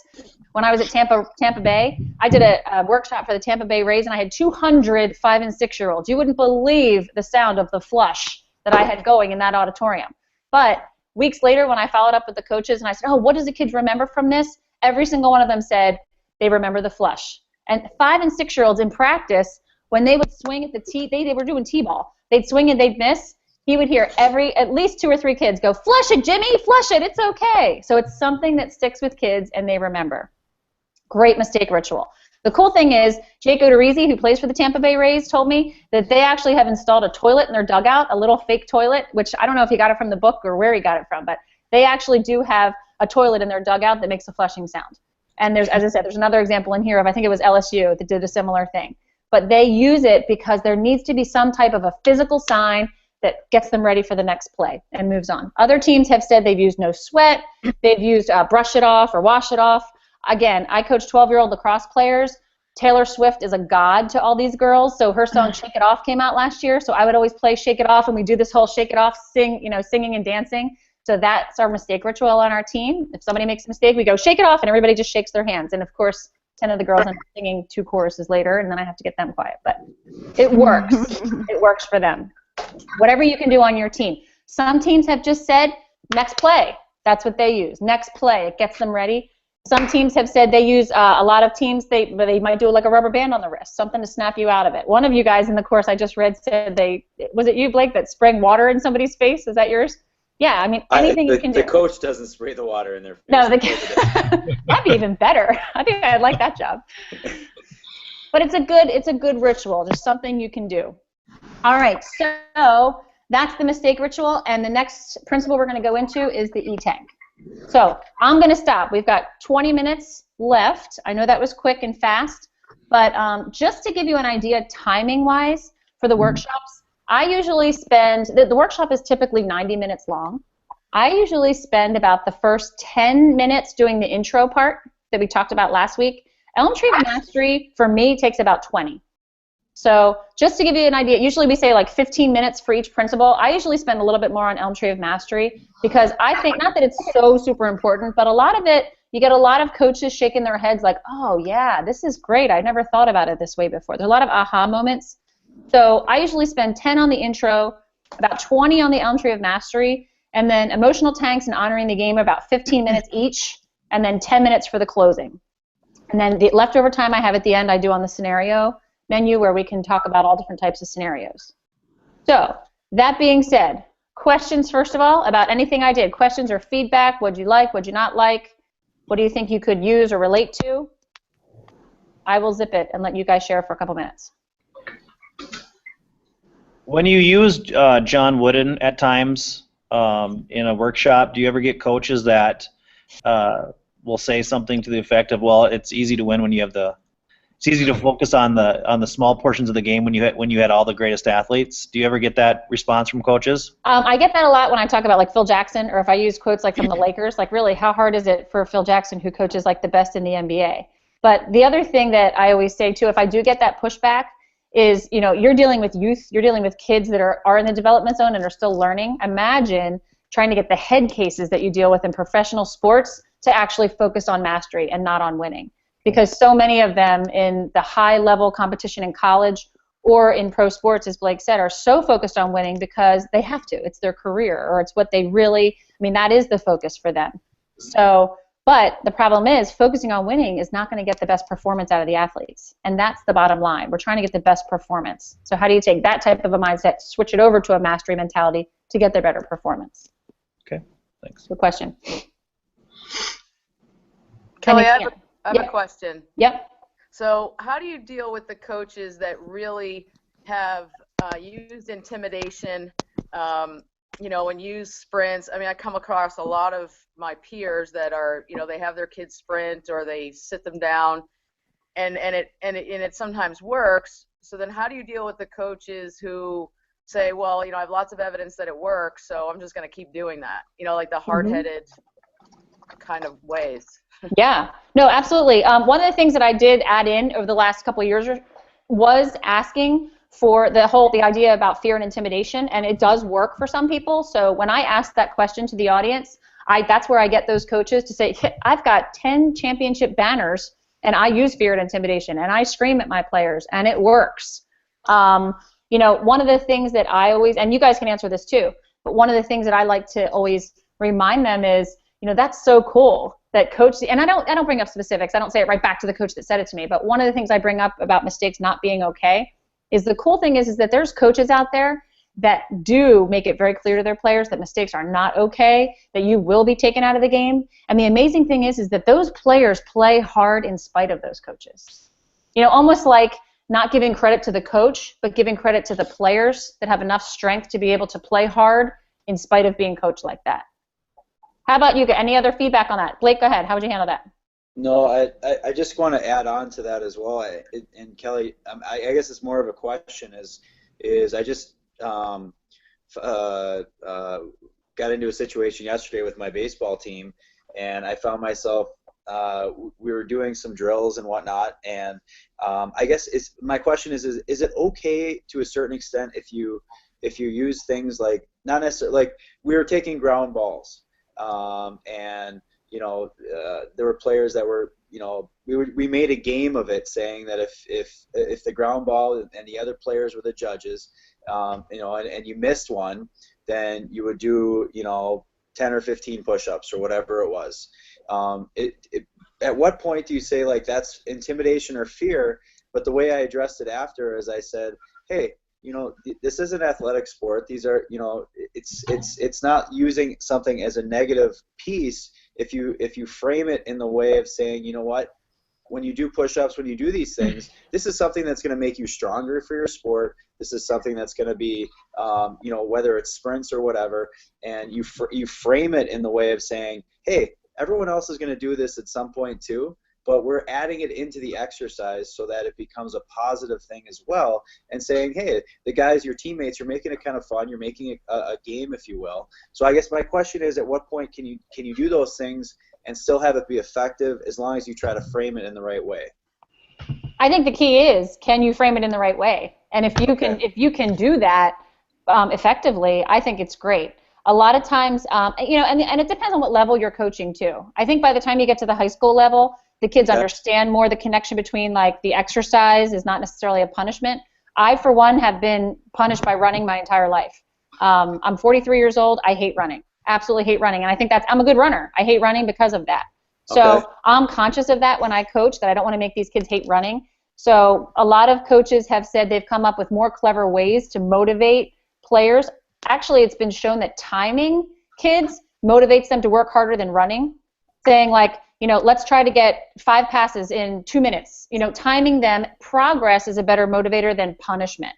when I was at Tampa Bay. I did a workshop for the Tampa Bay Rays, and I had 200 5- and 6-year-olds. You wouldn't believe the sound of the flush that I had going in that auditorium. But weeks later, when I followed up with the coaches and I said, oh, what does the kids remember from this? Every single one of them said they remember the flush. And 5- and 6-year-olds in practice, when they would swing at the tee, they were doing T-ball. They'd swing and they'd miss. He would hear at least 2 or 3 kids go, flush it, Jimmy, flush it, it's okay. So it's something that sticks with kids and they remember. Great mistake ritual. The cool thing is, Jake Odorizzi, who plays for the Tampa Bay Rays, told me that they actually have installed a toilet in their dugout, a little fake toilet, which I don't know if he got it from the book or where he got it from, but they actually do have a toilet in their dugout that makes a flushing sound. And there's, as I said, there's another example in here of, I think it was LSU that did a similar thing. But they use it because there needs to be some type of a physical sign that gets them ready for the next play and moves on. Other teams have said they've used no sweat, they've used brush it off or wash it off. Again, I coach 12-year-old lacrosse players. Taylor Swift is a god to all these girls, so her song Shake It Off came out last year, so I would always play Shake It Off, and we do this whole Shake It Off singing and dancing. So that's our mistake ritual on our team. If somebody makes a mistake, we go shake it off, and everybody just shakes their hands. And of course, 10 of the girls end up singing 2 choruses later, and then I have to get them quiet. But it works. It works for them. Whatever you can do on your team. Some teams have just said, next play. That's what they use. Next play. It gets them ready. Some teams have said they use, a lot of teams, they might do like a rubber band on the wrist, something to snap you out of it. One of you guys in the course I just read said was it you, Blake, that spraying water in somebody's face? Is that yours? Yeah, I mean, anything you can do. The coach doesn't spray the water in their face. No, that'd be even better. I think I'd like that job. But it's a good ritual. There's something you can do. All right, so that's the mistake ritual, and the next principle we're going to go into is the E-tank. So I'm going to stop. We've got 20 minutes left. I know that was quick and fast, but just to give you an idea timing-wise for the workshops, I usually spend, the workshop is typically 90 minutes long. I usually spend about the first 10 minutes doing the intro part that we talked about last week. Elm Tree of Mastery, for me, takes about 20. So just to give you an idea, usually we say like 15 minutes for each principle. I usually spend a little bit more on Elm Tree of Mastery because I think, not that it's so super important, but a lot of it, you get a lot of coaches shaking their heads like, oh yeah, this is great. I never thought about it this way before. There's a lot of aha moments. So I usually spend 10 on the intro, about 20 on the Elm Tree of Mastery, and then emotional tanks and honoring the game about 15 minutes each, and then 10 minutes for the closing. And then the leftover time I have at the end I do on the scenario menu where we can talk about all different types of scenarios. So that being said, questions first of all about anything I did. Questions or feedback, what'd you like, what'd you not like? What do you think you could use or relate to? I will zip it and let you guys share for a couple minutes. When you use John Wooden at times in a workshop, do you ever get coaches that will say something to the effect of, well, it's easy to win when you have it's easy to focus on the small portions of the game when you had all the greatest athletes? Do you ever get that response from coaches? I get that a lot when I talk about like Phil Jackson, or if I use quotes like from the Lakers, like really, how hard is it for Phil Jackson, who coaches like the best in the NBA? But the other thing that I always say too, if I do get that pushback, is, you know, you're dealing with youth, you're dealing with kids that are in the development zone and are still learning. Imagine trying to get the head cases that you deal with in professional sports to actually focus on mastery and not on winning. Because so many of them in the high level competition in college or in pro sports, as Blake said, are so focused on winning because they have to. It's their career, or it's what they really, I mean, that is the focus for them. So, but the problem is focusing on winning is not going to get the best performance out of the athletes. And that's the bottom line. We're trying to get the best performance. So how do you take that type of a mindset, switch it over to a mastery mentality to get their better performance? Okay, thanks. Good question. Kelly, I have Yep. a question. Yep. So how do you deal with the coaches that really have used intimidation, you know, and use sprints? I mean, I come across a lot of my peers that are, you know, they have their kids sprint or they sit them down, and it sometimes works. So then how do you deal with the coaches who say, well, you know, I have lots of evidence that it works, so I'm just going to keep doing that, you know, like the hard-headed kind of ways? Yeah, no, absolutely. One of the things that I did add in over the last couple of years was asking for the idea about fear and intimidation, and it does work for some people. So when I ask that question to the audience, that's where I get those coaches to say, I've got 10 championship banners, and I use fear and intimidation, and I scream at my players, and it works. You know, one of the things that I always, and you guys can answer this too, but one of the things that I like to always remind them is, you know, that's so cool that coach, and I don't bring up specifics. I don't say it right back to the coach that said it to me, but one of the things I bring up about mistakes not being okay is the cool thing is that there's coaches out there that do make it very clear to their players that mistakes are not okay, that you will be taken out of the game. And the amazing thing is that those players play hard in spite of those coaches. You know, almost like not giving credit to the coach, but giving credit to the players that have enough strength to be able to play hard in spite of being coached like that. How about you? Any other feedback on that? Blake, go ahead. How would you handle that? No, I just want to add on to that as well. And Kelly, I guess it's more of a question. Is I just got into a situation yesterday with my baseball team, and I found myself we were doing some drills and whatnot, and I guess my question is it okay to a certain extent if you use things like, not necessarily, like we were taking ground balls. And you know, there were players that were, you know, we made a game of it, saying that if the ground ball and the other players were the judges, you know, and you missed one, then you would do, you know, 10 or 15 push-ups or whatever it was. At what point do you say, like, that's intimidation or fear? But the way I addressed it after is I said, hey, you know, this is an athletic sport. These are, you know, it's not using something as a negative piece if you frame it in the way of saying, you know what, when you do push-ups, when you do these things, this is something that's going to make you stronger for your sport. This is something that's going to be, you know, whether it's sprints or whatever, and you frame it in the way of saying, hey, everyone else is going to do this at some point too, but we're adding it into the exercise so that it becomes a positive thing as well, and saying, hey, the guys, your teammates, you're making it kind of fun, you're making it a game, if you will. So I guess my question is, at what point can you do those things and still have it be effective, as long as you try to frame it in the right way? I think the key is, can you frame it in the right way? And if you can do that effectively, I think it's great. A lot of times, you know, and it depends on what level you're coaching too. I think by the time you get to the high school level, the kids understand more the connection between, like, the exercise is not necessarily a punishment. I, for one, have been punished by running my entire life. I'm 43 years old. I hate running. Absolutely hate running. And I think I'm a good runner. I hate running because of that. So I'm conscious of that when I coach, that I don't want to make these kids hate running. So a lot of coaches have said they've come up with more clever ways to motivate players. Actually, it's been shown that timing kids motivates them to work harder than running. Saying, like, you know, let's try to get 5 passes in 2 minutes. You know, timing them, progress is a better motivator than punishment.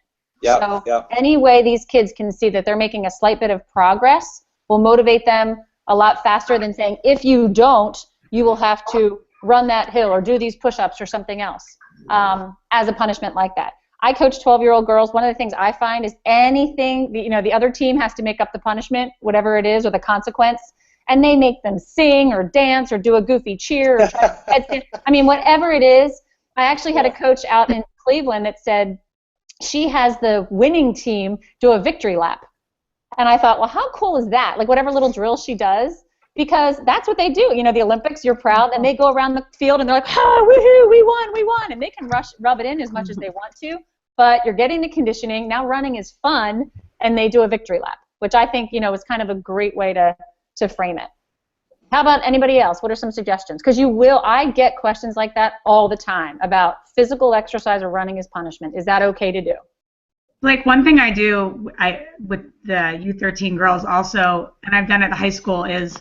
Any way these kids can see that they're making a slight bit of progress will motivate them a lot faster than saying, if you don't, you will have to run that hill or do these push-ups or something else as a punishment like that. I coach 12-year-old girls. One of the things I find is anything, you know, the other team has to make up the punishment, whatever it is, or the consequence, and they make them sing or dance or do a goofy cheer or try to headstand. I mean, whatever it is. I actually had a coach out in Cleveland that said she has the winning team do a victory lap. And I thought, well, how cool is that? Like, whatever little drill she does, because that's what they do. You know, the Olympics, you're proud, and they go around the field and they're like, oh, woohoo, we won. And they can rub it in as much as they want to, but you're getting the conditioning. Now running is fun, and they do a victory lap, which I think, you know, is kind of a great way to frame it. How about anybody else? What are some suggestions? Because I get questions like that all the time about physical exercise or running as punishment. Is that okay to do? Like, one thing I do with the U13 girls also, and I've done it at high school, is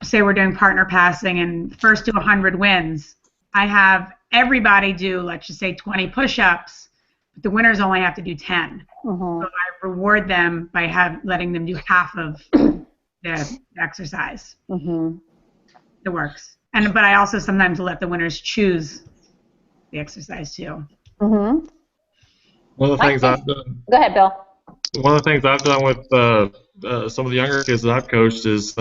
say we're doing partner passing and first to 100 wins. I have everybody do, let's just say, 20 push-ups, but the winners only have to do 10. So I reward them by letting them do half of the exercise. It works. But I also sometimes let the winners choose the exercise too. One of the things I've done. Go ahead, Bill. One of the things I've done with some of the younger kids that I've coached is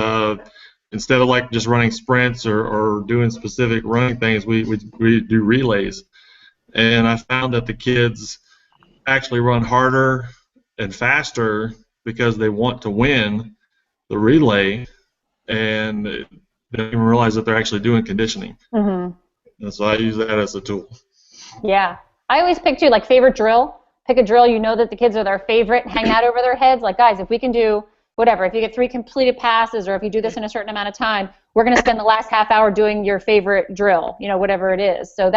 instead of, like, just running sprints or doing specific running things, we do relays. And I found that the kids actually run harder and faster because they want to win the relay, and they don't even realize that they're actually doing conditioning. And so I use that as a tool. Yeah. I always pick, too, like, favorite drill. Pick a drill you know that the kids are their favorite, hang out over their heads. Like, guys, if we can do whatever, if you get 3 completed passes or if you do this in a certain amount of time, we're going to spend the last half hour doing your favorite drill, you know, whatever it is. So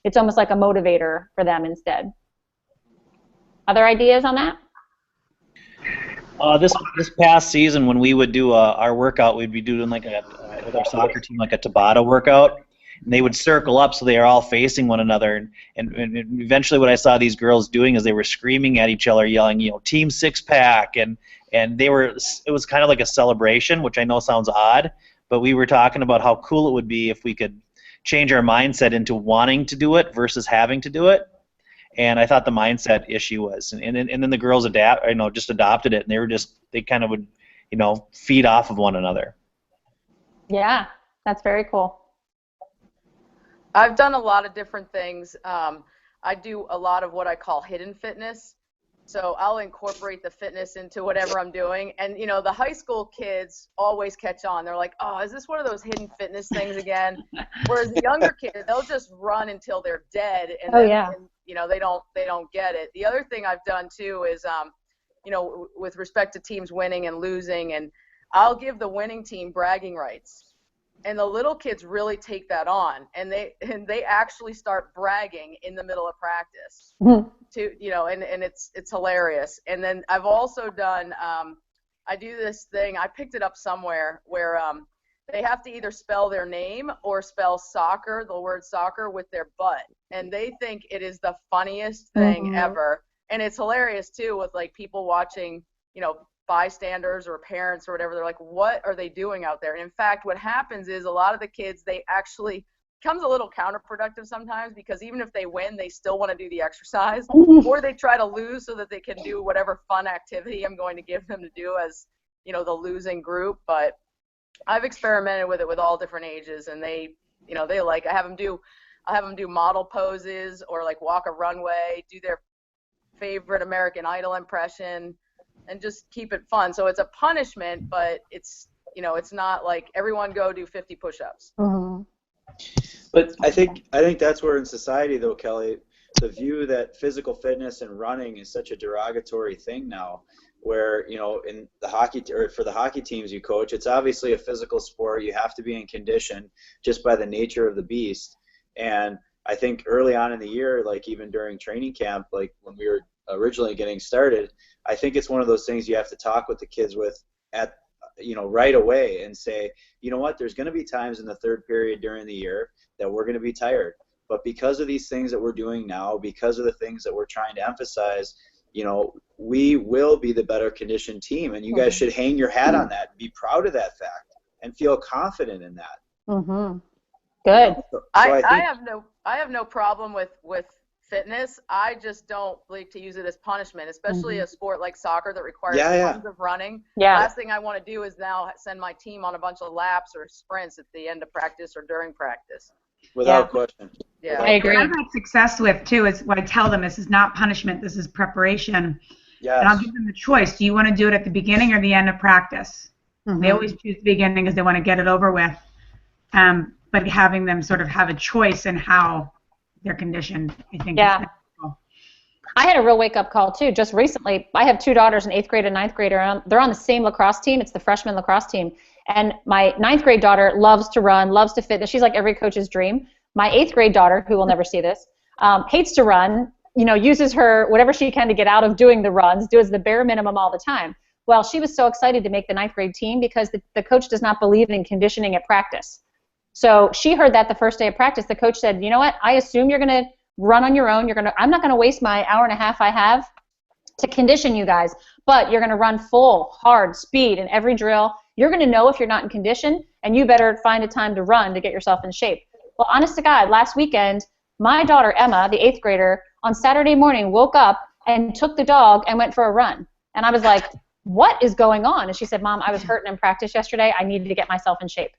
it's almost like a motivator for them instead. Other ideas on that? This past season, when we would do our workout, we'd be doing with our soccer team, like a Tabata workout. And they would circle up so they are all facing one another. And eventually what I saw these girls doing is they were screaming at each other, yelling, you know, Team Six Pack. And it was kind of like a celebration, which I know sounds odd, but we were talking about how cool it would be if we could change our mindset into wanting to do it versus having to do it. And I thought the mindset issue was, and then the girls just adopted it, and they kind of would, you know, feed off of one another. Yeah, that's very cool. I've done a lot of different things. I do a lot of what I call hidden fitness. So I'll incorporate the fitness into whatever I'm doing. And, you know, the high school kids always catch on. They're like, oh, is this one of those hidden fitness things again? Whereas the younger kids, they'll just run until they're dead. And and, you know, they don't get it. The other thing I've done, too, is, you know, with respect to teams winning and losing, and I'll give the winning team bragging rights. And the little kids really take that on, and they actually start bragging in the middle of practice. To, you know, and it's hilarious. And then I've also done I do this thing, I picked it up somewhere, where they have to either spell their name or spell soccer, the word soccer, with their butt, and they think it is the funniest thing ever. And it's hilarious too, with, like, people watching, you know, bystanders or parents or whatever. They're like, what are they doing out there? And in fact, what happens is a lot of the kids, they actually becomes a little counterproductive sometimes, because even if they win, they still want to do the exercise, or they try to lose so that they can do whatever fun activity I'm going to give them to do as, you know, the losing group. But I've experimented with it with all different ages, and they, you know, they like, I have them do I'll have them do model poses or like walk a runway, do their favorite American Idol impression, and just keep it fun. So it's a punishment, but it's, you know, it's not like everyone go do 50 push-ups. But I think that's where in society, though, Kelly, the view that physical fitness and running is such a derogatory thing now, where, you know, in the hockey or for the hockey teams you coach, it's obviously a physical sport. You have to be in condition just by the nature of the beast. And I think early on in the year, like even during training camp, like when we were originally getting started, I think it's one of those things you have to talk with the kids with at, you know, right away and say, you know what, there's going to be times in the third period during the year that we're going to be tired. But because of these things that we're doing now, because of the things that we're trying to emphasize, you know, we will be the better conditioned team. And you guys should hang your hat on that, be proud of that fact, and feel confident in that. Good. So I have no problem with fitness. I just don't like to use it as punishment, especially a sport like soccer that requires tons of running. Last thing I want to do is now send my team on a bunch of laps or sprints at the end of practice or during practice. Without question. Yeah, I agree. What I've had success with too is what I tell them: this is not punishment, this is preparation. Yes. And I'll give them the choice. Do you want to do it at the beginning or the end of practice? They always choose the beginning because they want to get it over with. But having them sort of have a choice in how they're conditioned, I think. Yeah. Is cool. I had a real wake-up call too. Just recently, I have two daughters, an 8th grade and 9th grader. They're on the same lacrosse team. It's the freshman lacrosse team. And my 9th grade daughter loves to run, loves to fitness. She's like every coach's dream. My 8th grade daughter, who will never see this, hates to run, you know, uses her whatever she can to get out of doing the runs, does the bare minimum all the time. Well, she was so excited to make the 9th grade team because the coach does not believe in conditioning at practice. So she heard that the first day of practice. The coach said, you know what, I assume you're going to run on your own. I'm not going to waste my hour and a half I have to condition you guys, but you're going to run full, hard speed in every drill. You're going to know if you're not in condition, and you better find a time to run to get yourself in shape. Well, honest to God, last weekend, my daughter Emma, the 8th grader, on Saturday morning woke up and took the dog and went for a run. And I was like, what is going on? And she said, Mom, I was hurting in practice yesterday. I needed to get myself in shape.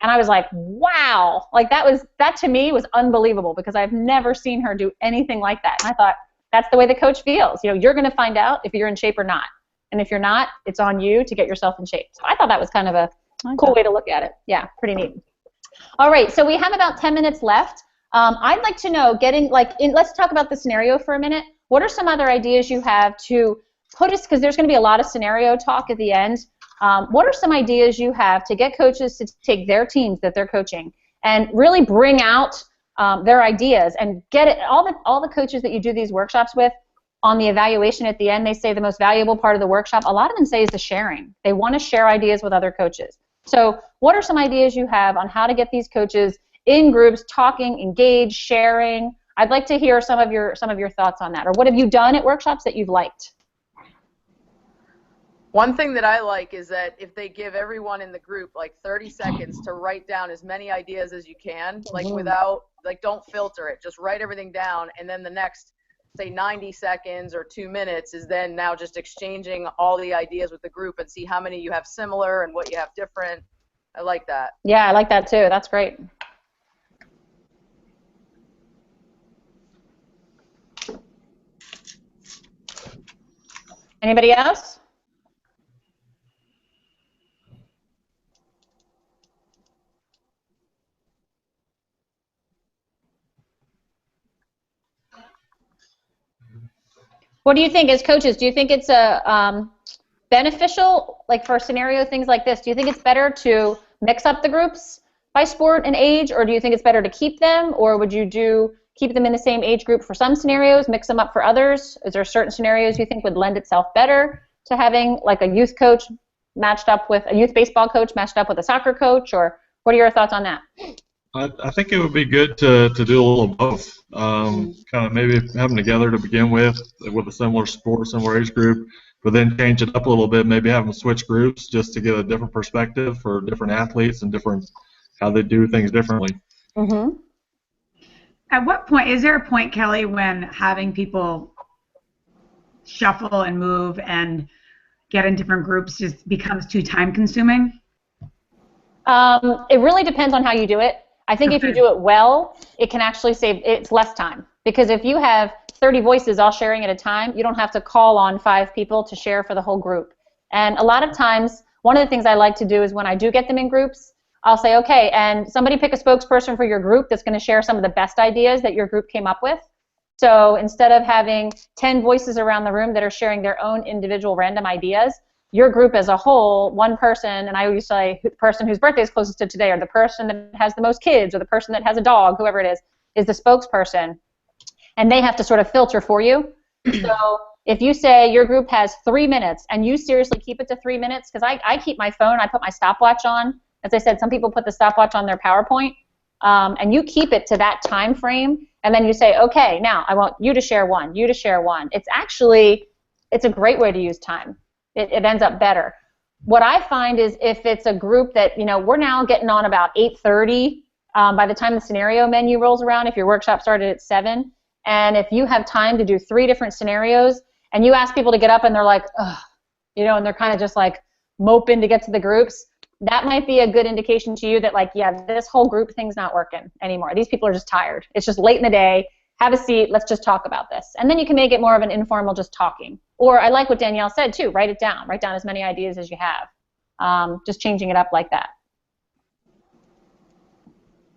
And I was like, wow, like that to me was unbelievable because I've never seen her do anything like that. And I thought, that's the way the coach feels. You know, you're going to find out if you're in shape or not. And if you're not, it's on you to get yourself in shape. So I thought that was kind of a cool way to look at it. Yeah, pretty neat. All right, so we have about 10 minutes left. I'd like to know, let's talk about the scenario for a minute. What are some other ideas you have to put us, because there's going to be a lot of scenario talk at the end. What are some ideas you have to get coaches to take their teams that they're coaching and really bring out their ideas and get it? All the coaches that you do these workshops with, on the evaluation at the end, they say the most valuable part of the workshop, a lot of them say, is the sharing. They want to share ideas with other coaches. So what are some ideas you have on how to get these coaches in groups, talking, engaged, sharing? I'd like to hear some of your thoughts on that. Or what have you done at workshops that you've liked? One thing that I like is that if they give everyone in the group like 30 seconds to write down as many ideas as you can, like don't filter it, just write everything down, and then the next, say 90 seconds or 2 minutes is then now just exchanging all the ideas with the group and see how many you have similar and what you have different. I like that. Yeah, I like that too. That's great. Anybody else? What do you think as coaches? Do you think it's beneficial, like for scenario things like this? Do you think it's better to mix up the groups by sport and age, or do you think it's better to keep them, or would you keep them in the same age group for some scenarios, mix them up for others? Is there certain scenarios you think would lend itself better to having like a youth coach matched up with a youth baseball coach matched up with a soccer coach, or what are your thoughts on that? I think it would be good to do a little of both. Kind of maybe have them together to begin with a similar sport, similar age group, but then change it up a little bit. Maybe have them switch groups just to get a different perspective for different athletes and different how they do things differently. Mm-hmm. At what point, is there a point, Kelly, when having people shuffle and move and get in different groups just becomes too time consuming? It really depends on how you do it. I think if you do it well, it can actually save, it's less time. Because if you have 30 voices all sharing at a time, you don't have to call on 5 people to share for the whole group. And a lot of times, one of the things I like to do is when I do get them in groups, I'll say, okay, and somebody pick a spokesperson for your group that's going to share some of the best ideas that your group came up with. So instead of having 10 voices around the room that are sharing their own individual random ideas, your group as a whole, one person, and I always say the person whose birthday is closest to today, or the person that has the most kids, or the person that has a dog, whoever it is the spokesperson. And they have to sort of filter for you. So if you say your group has 3 minutes, and you seriously keep it to 3 minutes, because I keep my phone, I put my stopwatch on. As I said, some people put the stopwatch on their PowerPoint, and you keep it to that time frame, and then you say, okay, now I want you to share one, you to share one. It's a great way to use time. It ends up better. What I find is if it's a group that, we're now getting on about 8:30, by the time the scenario menu rolls around, if your workshop started at 7, and if you have time to do 3 different scenarios, and you ask people to get up and they're like, ugh, and they're kind of just like moping to get to the groups, that might be a good indication to you that, like, yeah, this whole group thing's not working anymore. These people are just tired. It's just late in the day. Have a seat. Let's just talk about this. And then you can make it more of an informal just talking. Or I like what Danielle said, too. Write it down. Write down as many ideas as you have. Just changing it up like that.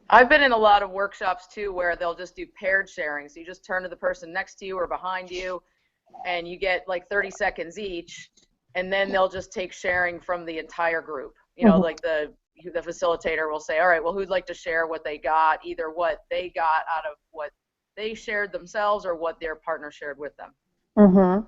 I've been in a lot of workshops, too, where they'll just do paired sharing. So you just turn to the person next to you or behind you, and you get like 30 seconds each, and then they'll just take sharing from the entire group. Like the facilitator will say, all right, well, who'd like to share what they got, either what they got out of what they shared themselves or what their partner shared with them. Mm-hmm.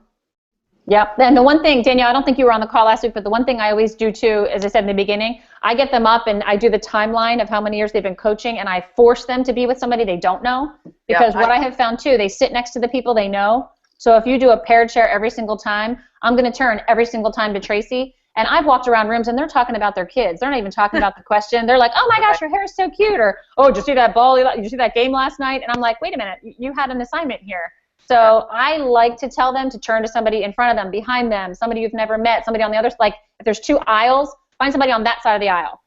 Yep. And the one thing, Danielle, I don't think you were on the call last week, but the one thing I always do too, as I said in the beginning, I get them up and I do the timeline of how many years they've been coaching, and I force them to be with somebody they don't know. Because what I have found too, they sit next to the people they know. So if you do a paired share every single time, I'm going to turn every single time to Tracy. And I've walked around rooms and they're talking about their kids. They're not even talking about the question. They're like, oh my gosh, your hair is so cute. Or, oh, did you see that ball? Did you see that game last night? And I'm like, wait a minute, you had an assignment here. So I like to tell them to turn to somebody in front of them, behind them, somebody you've never met, somebody on the other side. Like if there's 2 aisles, find somebody on that side of the aisle.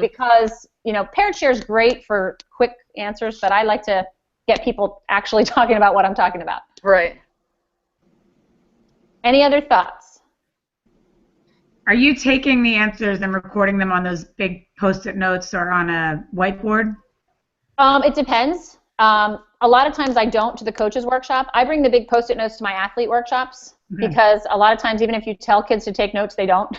Because, paired share is great for quick answers, but I like to get people actually talking about what I'm talking about. Right. Any other thoughts? Are you taking the answers and recording them on those big Post-it notes or on a whiteboard? It depends. A lot of times I don't to the coaches workshop. I bring the big Post-it notes to my athlete workshops because a lot of times even if you tell kids to take notes, they don't.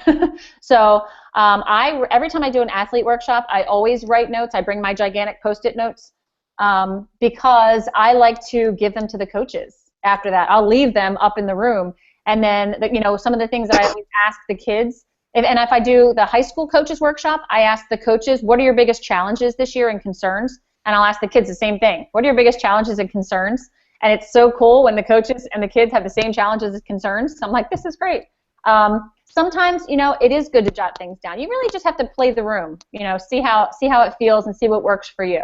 So every time I do an athlete workshop, I always write notes. I bring my gigantic Post-it notes because I like to give them to the coaches after that. I'll leave them up in the room. And then, some of the things that I always ask the kids, if I do the high school coaches workshop, I ask the coaches, what are your biggest challenges this year and concerns? And I'll ask the kids the same thing. What are your biggest challenges and concerns? And it's so cool when the coaches and the kids have the same challenges and concerns. So I'm like, this is great. Sometimes, it is good to jot things down. You really just have to play the room, see how it feels and see what works for you.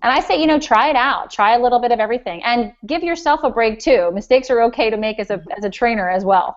And I say, try it out. Try a little bit of everything. And give yourself a break, too. Mistakes are okay to make as a trainer as well.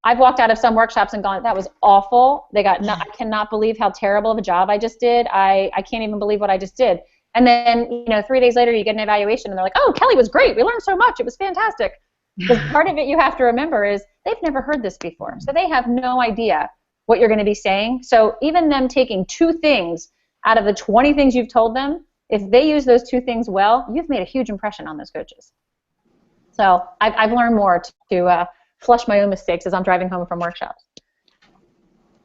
I've walked out of some workshops and gone, that was awful. I cannot believe how terrible of a job I just did. I can't even believe what I just did. And then, 3 days later, you get an evaluation, and they're like, oh, Kelly was great. We learned so much. It was fantastic. Because part of it you have to remember is they've never heard this before. So they have no idea what you're going to be saying. So even them taking 2 things out of the 20 things you've told them, if they use those 2 things well, you've made a huge impression on those coaches. So I've learned more to flush my own mistakes as I'm driving home from workshops.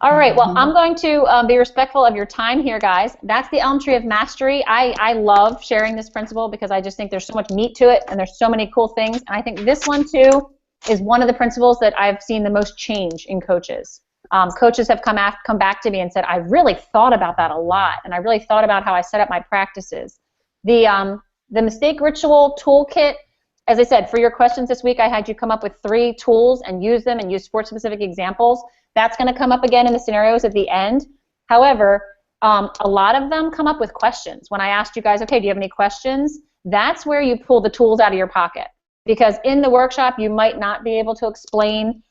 All right, well, I'm going to be respectful of your time here, guys. That's the Elm Tree of Mastery. I love sharing this principle because I just think there's so much meat to it and there's so many cool things. And I think this one, too, is one of the principles that I've seen the most change in coaches. Coaches have come back to me and said, I really thought about that a lot, and I really thought about how I set up my practices. The mistake ritual toolkit, as I said, for your questions this week, I had you come up with 3 tools and use them and use sport-specific examples. That's going to come up again in the scenarios at the end. However, a lot of them come up with questions. When I asked you guys, okay, do you have any questions? That's where you pull the tools out of your pocket. Because in the workshop, you might not be able to explain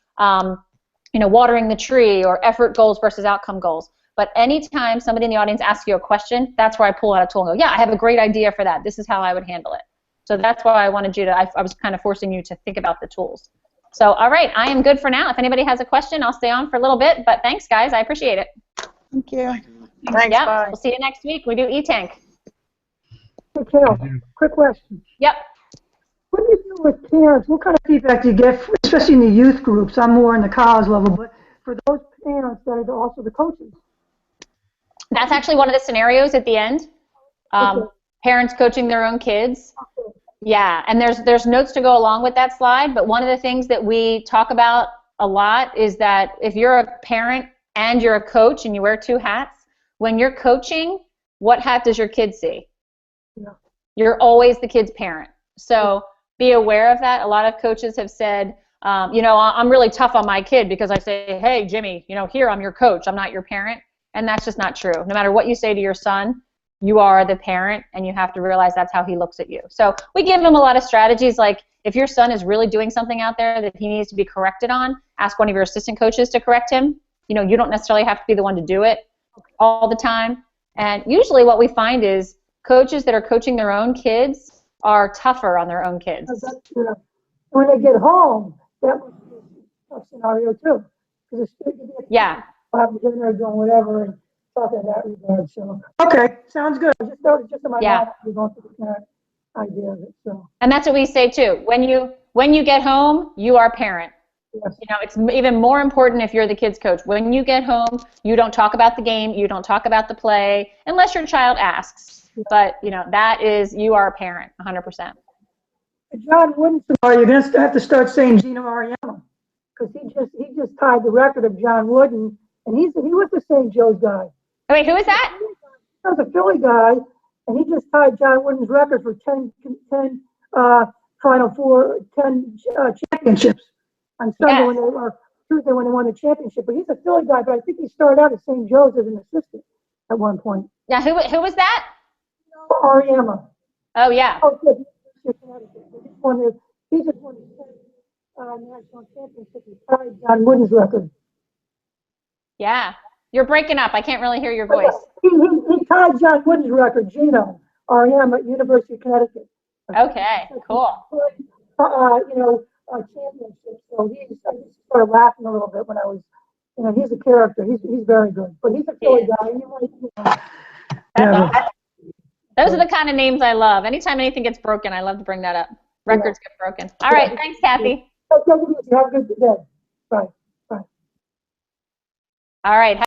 watering the tree or effort goals versus outcome goals. But anytime somebody in the audience asks you a question, that's where I pull out a tool and go, yeah, I have a great idea for that. This is how I would handle it. So that's why I wanted you to, I was kind of forcing you to think about the tools. So, all right, I am good for now. If anybody has a question, I'll stay on for a little bit. But thanks, guys. I appreciate it. Thank you. Thanks, Yep, bye. we'll see you next week. We do E-Tank. Hey, Carol, quick question. Yep. What do you do with parents? What kind of feedback do you get, especially in the youth groups? I'm more in the college level, but for those parents that are also the coaches. That's actually one of the scenarios at the end. Okay. Parents coaching their own kids. Yeah, and there's notes to go along with that slide, but one of the things that we talk about a lot is that if you're a parent and you're a coach and you wear two hats, when you're coaching, what hat does your kid see? Yeah. You're always the kid's parent. So be aware of that. A lot of coaches have said, you know, I'm really tough on my kid because I say, hey, Jimmy, you know, here, I'm your coach. I'm not your parent. And that's just not true. No matter what you say to your son, you are the parent, and you have to realize that's how he looks at you. So we give him a lot of strategies, like if your son is really doing something out there that he needs to be corrected on, ask one of your assistant coaches to correct him. You know, you don't necessarily have to be the one to do it all the time. And usually what we find is coaches that are coaching their own kids are tougher on their own kids. When they get home, that must be a tough scenario too. Because Yeah. having dinner, doing whatever, and talking in that regard. So okay, sounds good. Just in my mind, we're going through the kind of idea of it. So. And that's what we say too. When you get home, you are parent. Yes. You know, it's even more important if you're the kid's coach. When you get home, you don't talk about the game, you don't talk about the play, unless your child asks. But, you know, that is, you are a parent, 100%. John Wooden tomorrow, you're going to have to start saying Gino Ariema, because he just tied the record of John Wooden, and he was the St. Joe's guy. Oh, wait, who is that? He was a Philly guy, and he just tied John Wooden's record for 10 Final Four, 10 championships on Sunday when they or Tuesday when they won the championship. But he's a Philly guy, but I think he started out at St. Joe's as an assistant at one point. Yeah, who was that? Ariema. Oh, yeah. Oh, good. He just won the national championship. He tied John Wooden's record. Yeah. You're breaking up. I can't really hear your voice. He tied John Wooden's record, Gino Ariema at University of Connecticut. Okay, cool. Championship. So I just started laughing a little bit when I was, you know, he's a character. He's very good, but he's a Philly guy. And That's awesome. Those are the kind of names I love. Anytime anything gets broken, I love to bring that up. Records get broken. All right, thanks, Kathy. Have a good day. Bye. Bye. All right.